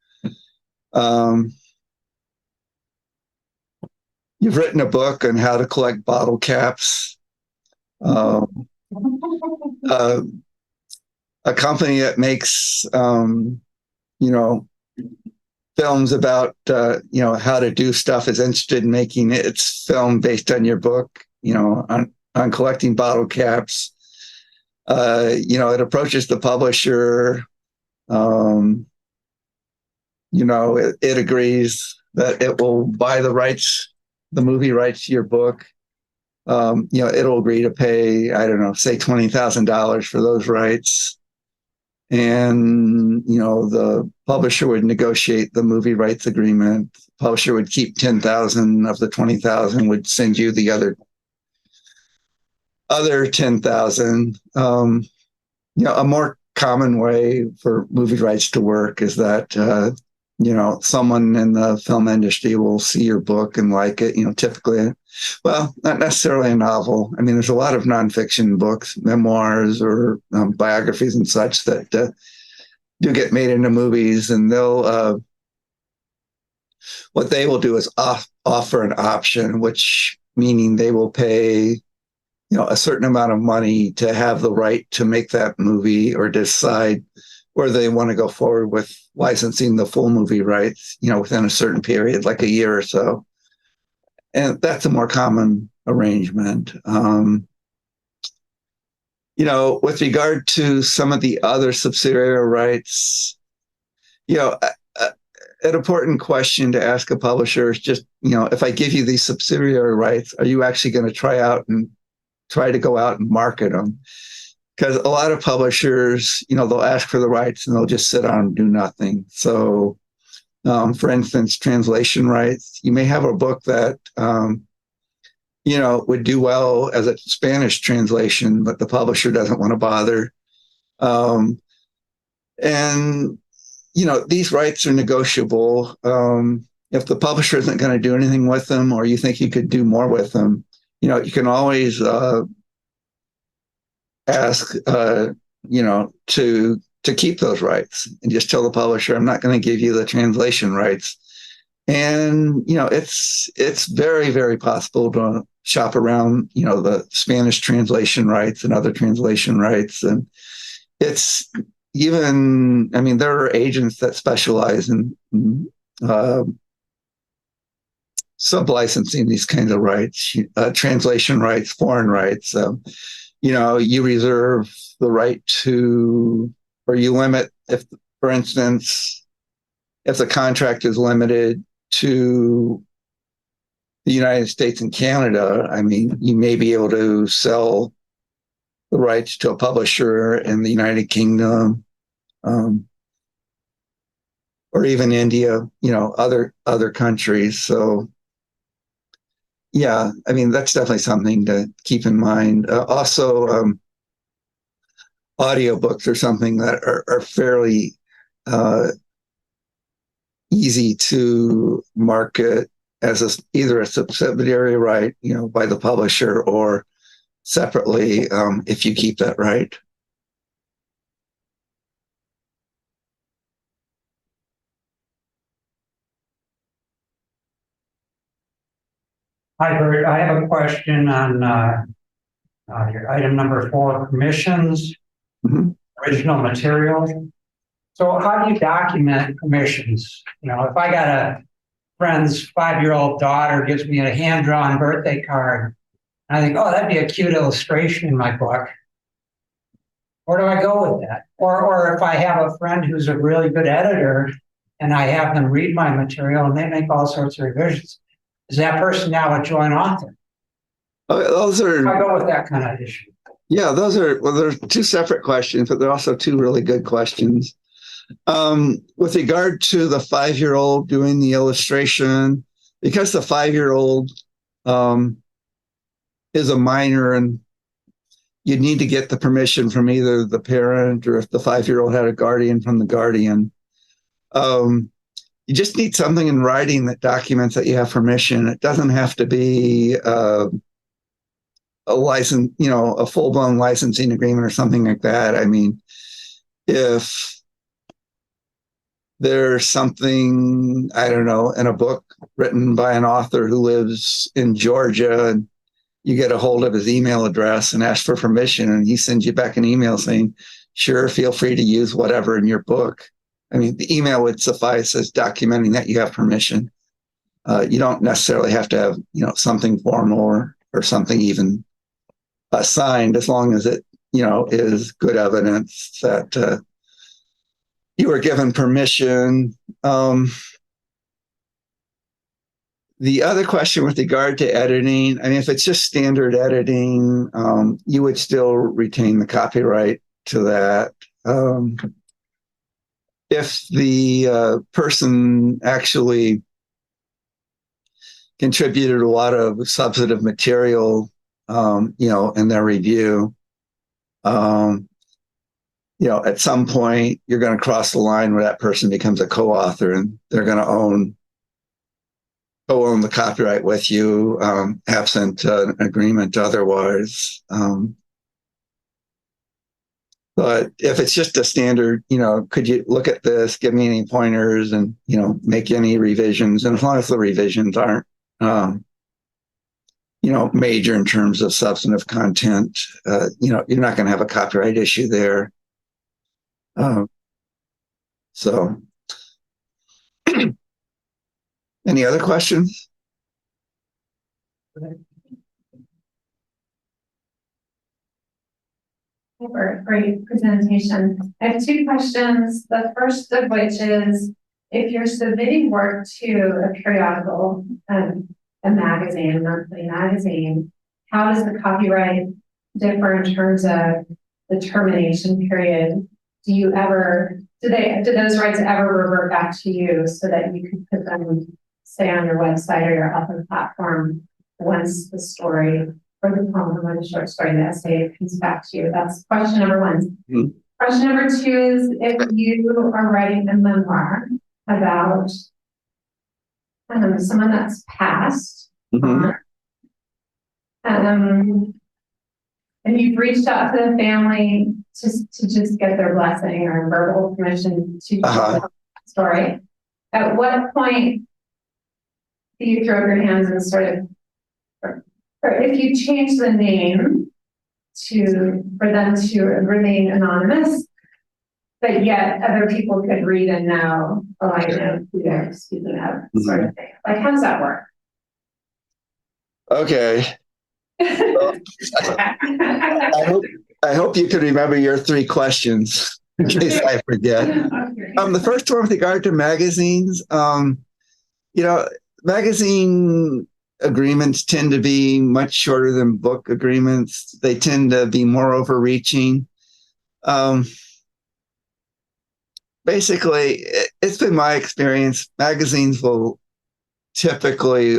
you've written a book on how to collect bottle caps. A company that makes, films about, how to do stuff is interested in making its film based on your book, on collecting bottle caps. It approaches the publisher. It agrees that it will buy the movie rights to your book. It'll agree to pay, I don't know, say $20,000 for those rights. And, the publisher would negotiate the movie rights agreement. The publisher would keep 10,000 of the 20,000, would send you the other 10,000. A more common way for movie rights to work is that, someone in the film industry will see your book and like it, typically, well, not necessarily a novel. I mean, there's a lot of nonfiction books, memoirs, or biographies and such that do get made into movies, and what they will do is offer an option, which meaning they will pay, a certain amount of money to have the right to make that movie or decide whether they want to go forward with licensing the full movie rights, within a certain period, like a year or so. And that's a more common arrangement. With regard to some of the other subsidiary rights, an important question to ask a publisher is just, if I give you these subsidiary rights, are you actually going to try to go out and market them? Because a lot of publishers, they'll ask for the rights and they'll just sit on and do nothing. So, for instance, translation rights, you may have a book that, would do well as a Spanish translation, but the publisher doesn't want to bother. These rights are negotiable. If the publisher isn't going to do anything with them, or you think you could do more with them, you can always ask, to keep those rights and just tell the publisher, I'm not going to give you the translation rights. And, it's very, very possible to shop around, the Spanish translation rights and other translation rights. And it's even, there are agents that specialize in sub-licensing these kinds of rights, translation rights, foreign rights. You reserve the right to, or you limit, if, for instance, if the contract is limited to the United States and Canada, you may be able to sell the rights to a publisher in the United Kingdom, or even India, other countries. So, yeah, that's definitely something to keep in mind. Also, audiobooks are something that are fairly easy to market as either a subsidiary right, by the publisher, or separately, if you keep that right. Hi, Bert. I have a question on your item number 4, permissions, original material. So how do you document permissions? If I got a friend's 5-year-old daughter gives me a hand-drawn birthday card, and I think, oh, that'd be a cute illustration in my book. Where do I go with that? Or if I have a friend who's a really good editor and I have them read my material and they make all sorts of revisions, is that person now a joint author? Those are. I go with that kind of issue. Yeah, there's two separate questions, but they're also two really good questions. With regard to the 5-year-old doing the illustration, because the 5-year-old is a minor, and you'd need to get the permission from either the parent, or if the 5-year-old had a guardian, from the guardian. you just need something in writing that documents that you have permission. It doesn't have to be a license, a full-blown licensing agreement or something like that. I mean, if there's something, I don't know, in a book written by an author who lives in Georgia, and you get a hold of his email address and ask for permission, and he sends you back an email saying, sure, feel free to use whatever in your book. I mean, the email would suffice as documenting that you have permission. You don't necessarily have to have, something formal or something even signed, as long as it, is good evidence that you were given permission. The other question with regard to editing, I mean, if it's just standard editing, you would still retain the copyright to that. If the person actually contributed a lot of substantive material, in their review, at some point you're going to cross the line where that person becomes a co-author, and they're going to own the copyright with you, absent an agreement otherwise. But if it's just a standard, could you look at this, give me any pointers, and, make any revisions? And as long as the revisions aren't, major in terms of substantive content, you're not going to have a copyright issue there. So any other questions? Great presentation. I have two questions. The first of which is, if you're submitting work to a periodical, a magazine, a monthly magazine, how does the copyright differ in terms of the termination period? Do those rights ever revert back to you so that you can put them, say, on your website or your other platform once the story or the poem or the short story, the essay comes back to you? That's question number one. Mm-hmm. Question number two is, if you are writing a memoir about someone that's passed, mm-hmm. And you've reached out to the family to just get their blessing or verbal permission to tell the story, at what point do you throw up your hands and sort of, or if you change the name for them to remain anonymous, but yet other people could read and know, oh, I know who they're speaking of, sort of thing. Like, how does that work? Okay. Well, I hope you can remember your three questions in case I forget. The first one with regard to magazines, magazine agreements tend to be much shorter than book agreements. They tend to be more overreaching. Basically, it's been my experience, magazines will typically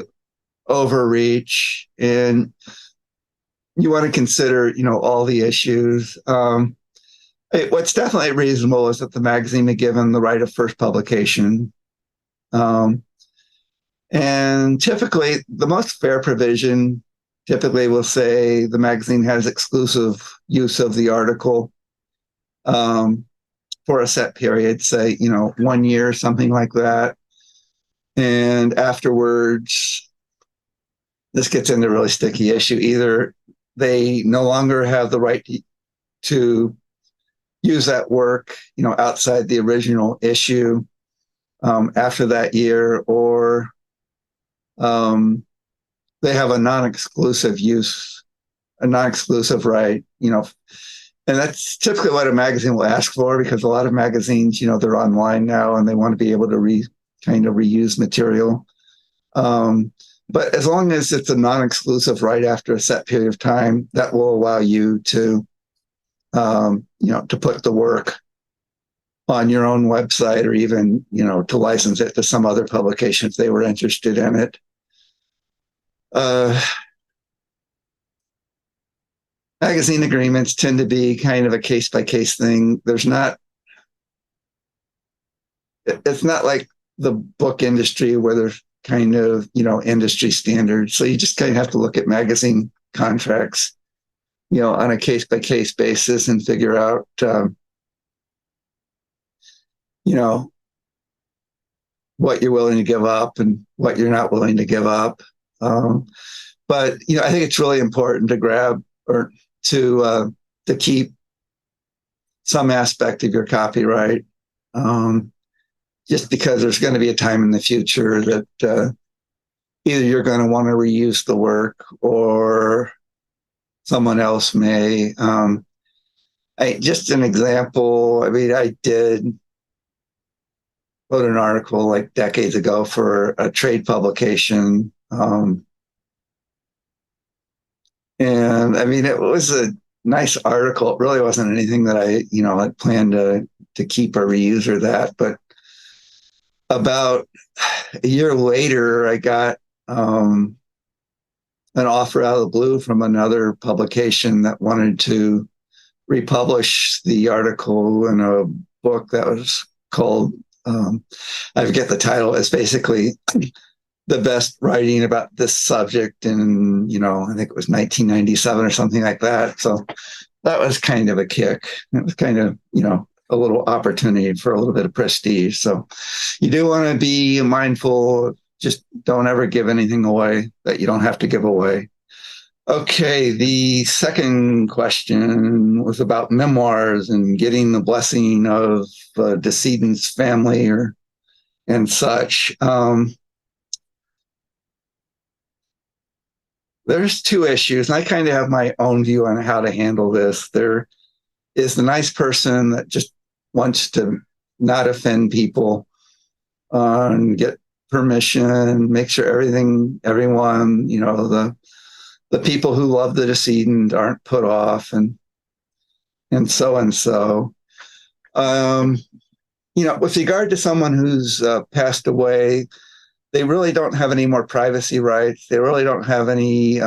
overreach, and you want to consider, all the issues. What's definitely reasonable is that the magazine be given the right of first publication. And typically, the most fair provision typically will say the magazine has exclusive use of the article for a set period, say, 1 year, something like that. And afterwards, this gets into a really sticky issue. Either they no longer have the right to use that work, outside the original issue after that year, or they have a non-exclusive use, a non-exclusive right, and that's typically what a magazine will ask for, because a lot of magazines, they're online now and they want to be able to reuse material. But as long as it's a non-exclusive right after a set period of time, that will allow you to, to put the work on your own website, or even, to license it to some other publication if they were interested in it. Magazine agreements tend to be kind of a case-by-case thing. It's not like the book industry where there's kind of, industry standards. So you just kind of have to look at magazine contracts, on a case by case basis and figure out, what you're willing to give up and what you're not willing to give up. But I think it's really important to grab or to keep some aspect of your copyright, just because there's going to be a time in the future that either you're going to want to reuse the work or someone else may. Just an example. I mean, I wrote an article like decades ago for a trade publication. And I mean, it was a nice article. It really wasn't anything that I, had planned to keep or reuse or that. But about a year later, I got an offer out of the blue from another publication that wanted to republish the article in a book that was called, I forget the title. It's basically the best writing about this subject in, I think it was 1997 or something like that. So that was kind of a kick. It was kind of, a little opportunity for a little bit of prestige. So you do want to be mindful. Just don't ever give anything away that you don't have to give away. Okay, the second question was about memoirs and getting the blessing of the decedent's family and such. There's two issues, and I kind of have my own view on how to handle this. There is the nice person that just wants to not offend people and get permission, make sure everyone, the people who love the decedent aren't put off and so and so. With regard to someone who's passed away, they really don't have any more privacy rights. They really don't have any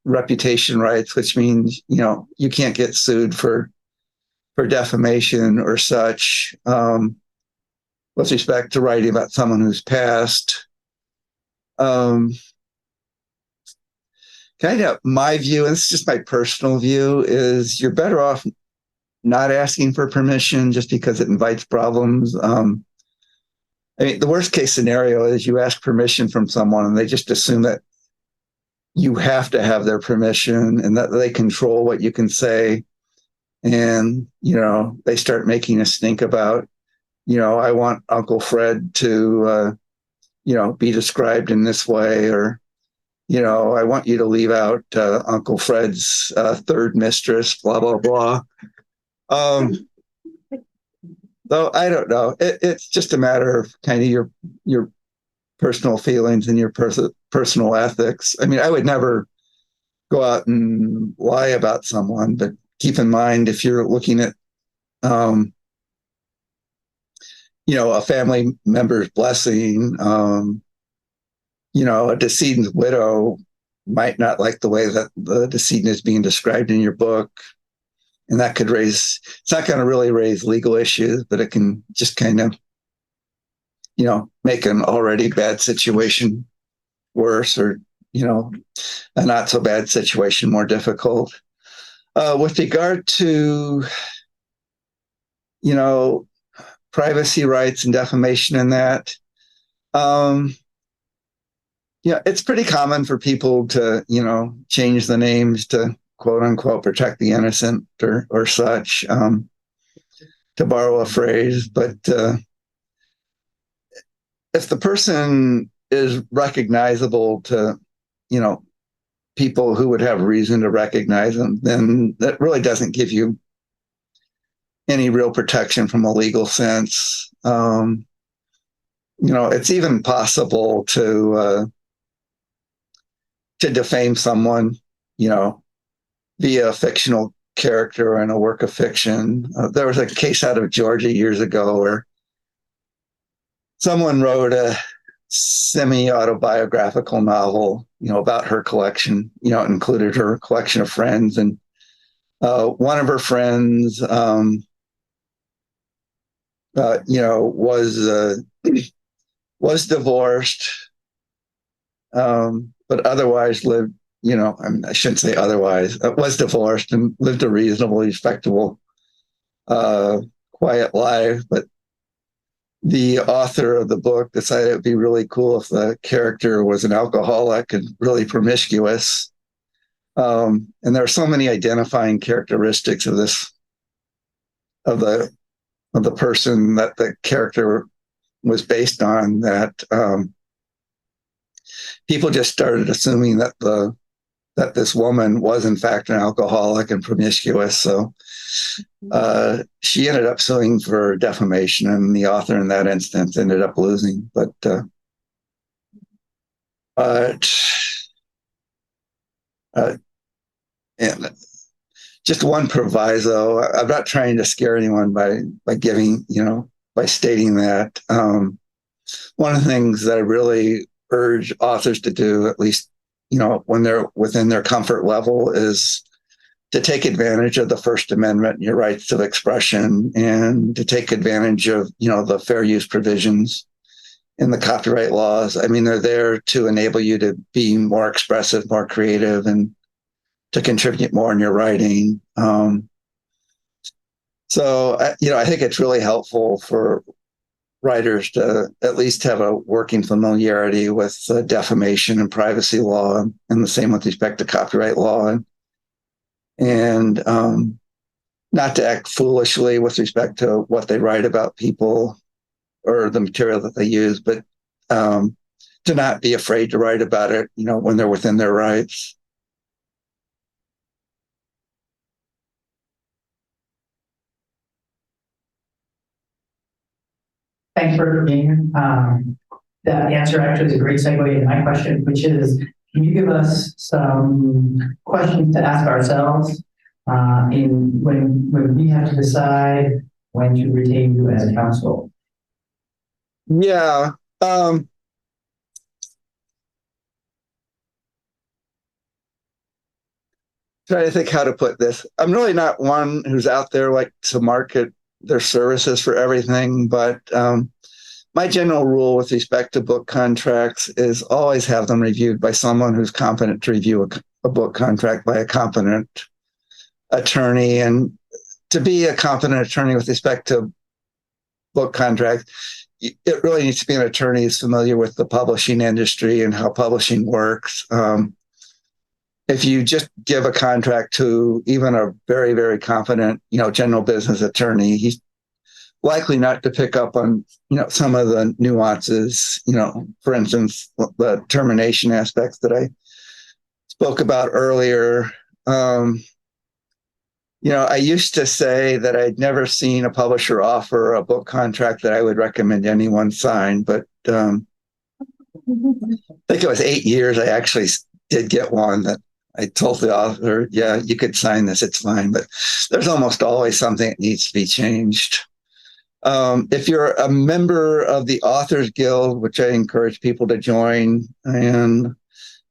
reputation rights, which means, you can't get sued for defamation or such with respect to writing about someone who's passed. Kind of my view, and it's just my personal view, is you're better off not asking for permission just because it invites problems. The worst case scenario is you ask permission from someone and they just assume that you have to have their permission and that they control what you can say. And, they start making a stink about, I want Uncle Fred to, be described in this way, or, I want you to leave out Uncle Fred's third mistress, blah, blah, blah. Though I don't know. It's just a matter of kind of your personal feelings and your personal ethics. I mean, I would never go out and lie about someone, but keep in mind if you're looking at, a family member's blessing, a decedent's widow might not like the way that the decedent is being described in your book. And that could it's not going to really raise legal issues, but it can just kind of, make an already bad situation worse, or, a not so bad situation more difficult. With regard to, privacy rights and defamation and that, it's pretty common for people to, change the names to quote unquote protect the innocent or such, to borrow a phrase. But if the person is recognizable to, people who would have reason to recognize them, then that really doesn't give you any real protection from a legal sense. It's even possible to defame someone, via a fictional character in a work of fiction. There was a case out of Georgia years ago where someone wrote a semi-autobiographical novel, about her collection, included her collection of friends. And one of her friends, was was divorced, but otherwise lived, I shouldn't say otherwise, was divorced and lived a reasonably respectable, quiet life. But the author of the book decided it'd be really cool if the character was an alcoholic and really promiscuous. And there are so many identifying characteristics of the person that the character was based on that people just started assuming that this woman was in fact an alcoholic and promiscuous. So she ended up suing for defamation, and the author in that instance ended up losing. But and just one proviso. I'm not trying to scare anyone by giving, by stating that. One of the things that I really urge authors to do, at least, when they're within their comfort level, is to take advantage of the First Amendment, your rights of expression, and to take advantage of, the fair use provisions in the copyright laws. I mean, they're there to enable you to be more expressive, more creative, and to contribute more in your writing. So, I think it's really helpful for writers to at least have a working familiarity with defamation and privacy law, and the same with respect to copyright law, and not to act foolishly with respect to what they write about people or the material that they use, but to not be afraid to write about it, when they're within their rights. Thanks for being here. That answer actually is a great segue into my question, which is, can you give us some questions to ask ourselves when we have to decide when to retain you as counsel? Yeah. Trying to think how to put this. I'm really not one who's out there like to market their services for everything, but my general rule with respect to book contracts is always have them reviewed by someone who's competent to review a book contract by a competent attorney. And to be a competent attorney with respect to book contracts, it really needs to be an attorney who's familiar with the publishing industry and how publishing works. If you just give a contract to even a very, very competent, general business attorney, he's likely not to pick up on, some of the nuances, for instance, the termination aspects that I spoke about earlier. I used to say that I'd never seen a publisher offer a book contract that I would recommend anyone sign, but I think it was 8 years I actually did get one that I told the author, yeah, you could sign this, it's fine, but there's almost always something that needs to be changed. If you're a member of the Authors Guild, which I encourage people to join, and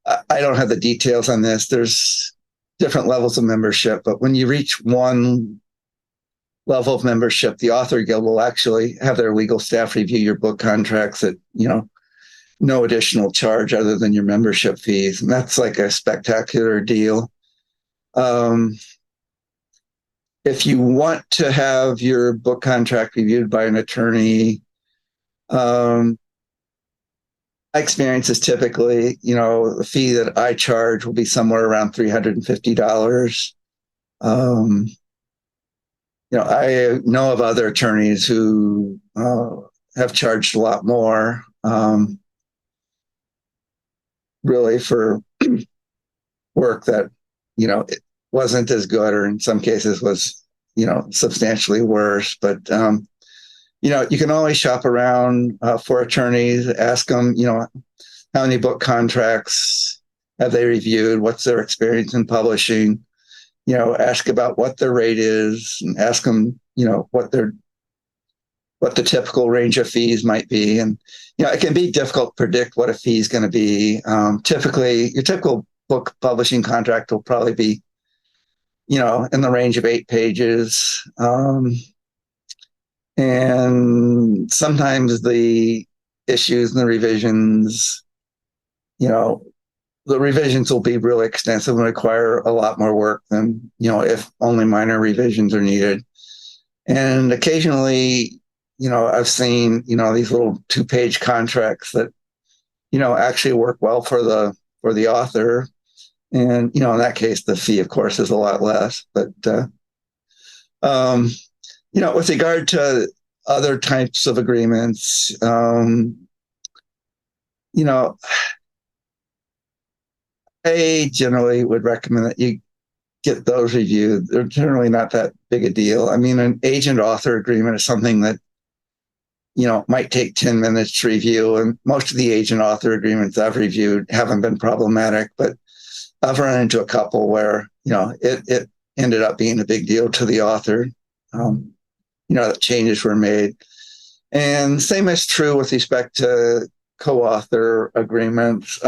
I don't have the details on this, there's different levels of membership, but when you reach one level of membership, the Author Guild will actually have their legal staff review your book contracts at, no additional charge other than your membership fees. And that's like a spectacular deal. If you want to have your book contract reviewed by an attorney, my experience is typically, the fee that I charge will be somewhere around $350. I know of other attorneys who have charged a lot more. Really for work that, it wasn't as good, or in some cases was, substantially worse. But, you can always shop around for attorneys, ask them, how many book contracts have they reviewed? What's their experience in publishing? Ask about what their rate is, and ask them, what the typical range of fees might be. And, it can be difficult to predict what a fee is going to be. Typically, your typical book publishing contract will probably be, in the range of 8 pages. And sometimes the issues and the revisions, the revisions will be really extensive and require a lot more work than, if only minor revisions are needed. And occasionally, I've seen, these little 2-page contracts that, actually work well for the author. And, in that case, the fee, of course, is a lot less. But, with regard to other types of agreements, I generally would recommend that you get those reviewed. They're generally not that big a deal. I mean, an agent-author agreement is something that, might take 10 minutes to review. And most of the agent-author agreements I've reviewed haven't been problematic, but I've run into a couple where, it ended up being a big deal to the author. That changes were made. And same is true with respect to co-author agreements.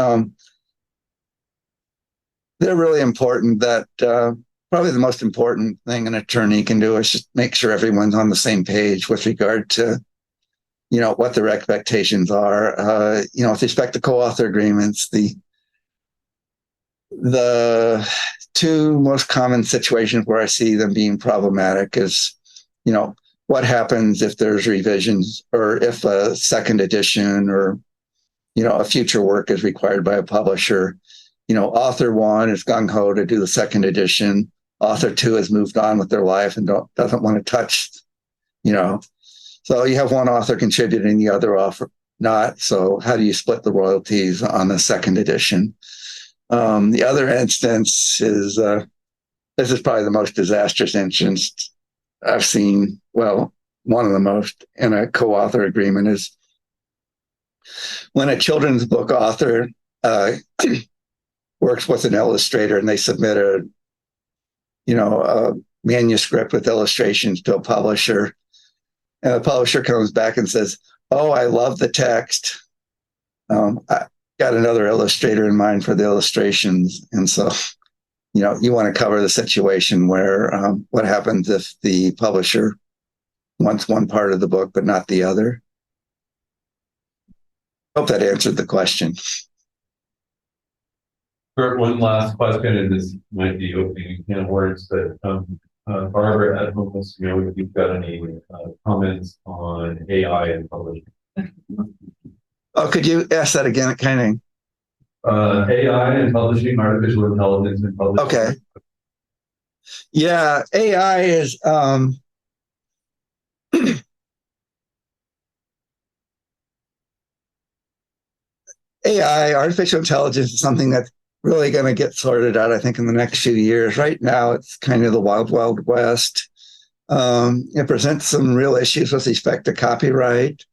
They're really important. That probably the most important thing an attorney can do is just make sure everyone's on the same page with regard to, what their expectations are. With respect to co-author agreements, the two most common situations where I see them being problematic is, what happens if there's revisions or if a second edition or, a future work is required by a publisher. Author 1 is gung-ho to do the second edition. Author 2 has moved on with their life and doesn't want to touch, So you have one author contributing, the other author not. So how do you split the royalties on the second edition? The other instance is, this is probably the most disastrous instance I've seen. Well, one of the most in a co-author agreement is when a children's book author works with an illustrator and they submit a manuscript with illustrations to a publisher, and the publisher comes back and says, "Oh, I love the text. I got another illustrator in mind for the illustrations." And so, you want to cover the situation where what happens if the publisher wants one part of the book but not the other. Hope that answered the question. Kurt, one last question, and this might be opening a can of worms, but Barbara, at most, if you've got any comments on AI and publishing. Oh, could you ask that again? It kind of AI and publishing, artificial intelligence and publishing. okay. Yeah, AI is AI, artificial intelligence, is something that's really going to get sorted out, I think, in the next few years. Right now, it's kind of the wild, wild west. It presents some real issues with respect to copyright.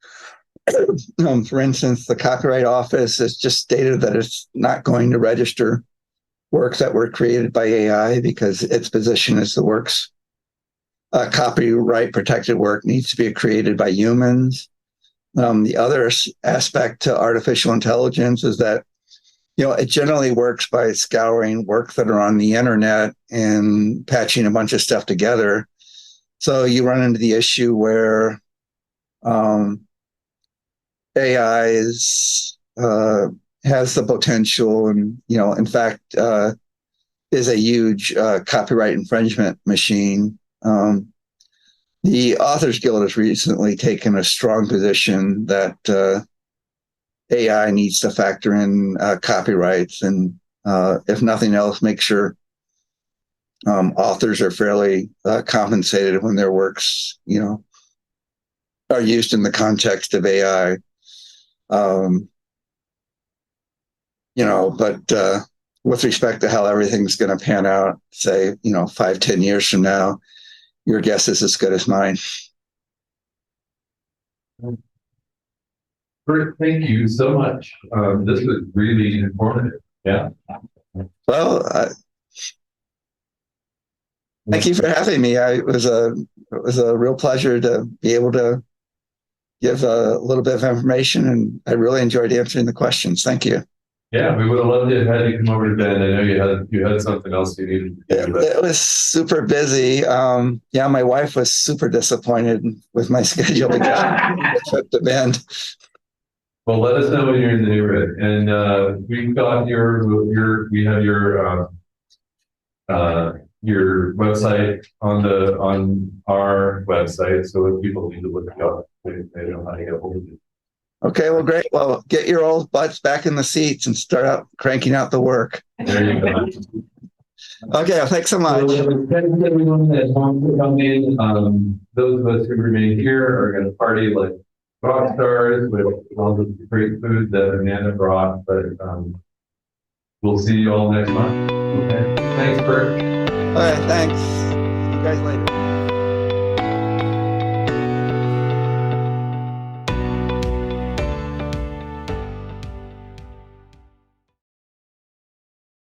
For instance, the Copyright Office has just stated that it's not going to register works that were created by AI because its position is the works copyright protected work needs to be created by humans. The other aspect to artificial intelligence is that, it generally works by scouring works that are on the internet and patching a bunch of stuff together. So you run into the issue where AI has the potential and, in fact, is a huge copyright infringement machine. The Authors Guild has recently taken a strong position that AI needs to factor in copyrights and, if nothing else, make sure authors are fairly compensated when their works, are used in the context of AI. But with respect to how everything's going to pan out, say, 5-10 years from now, your guess is as good as mine. Kurt, thank you so much. This was really informative. Yeah. Well, thank you for having me. It was a real pleasure to be able to give a little bit of information, and I really enjoyed answering the questions. Thank you. Yeah, we would have loved to have had you come over to Bend. I know you had something else you needed to do. But It was super busy. My wife was super disappointed with my schedule to trip to Bend. Well, let us know when you're in the neighborhood, and we've got we have your website on our website, so if people need to look it up, they know how to get hold of you. Okay, well, great. Well, get your old butts back in the seats and start out cranking out the work. There you go. Okay, well, thanks so much. So, thanks to everyone that wants to come in. Those of us who remain here are going to party like rock stars with all the great food that Amanda brought. But we'll see you all next month. Okay. Thanks, Bert. All right, thanks. See you guys later.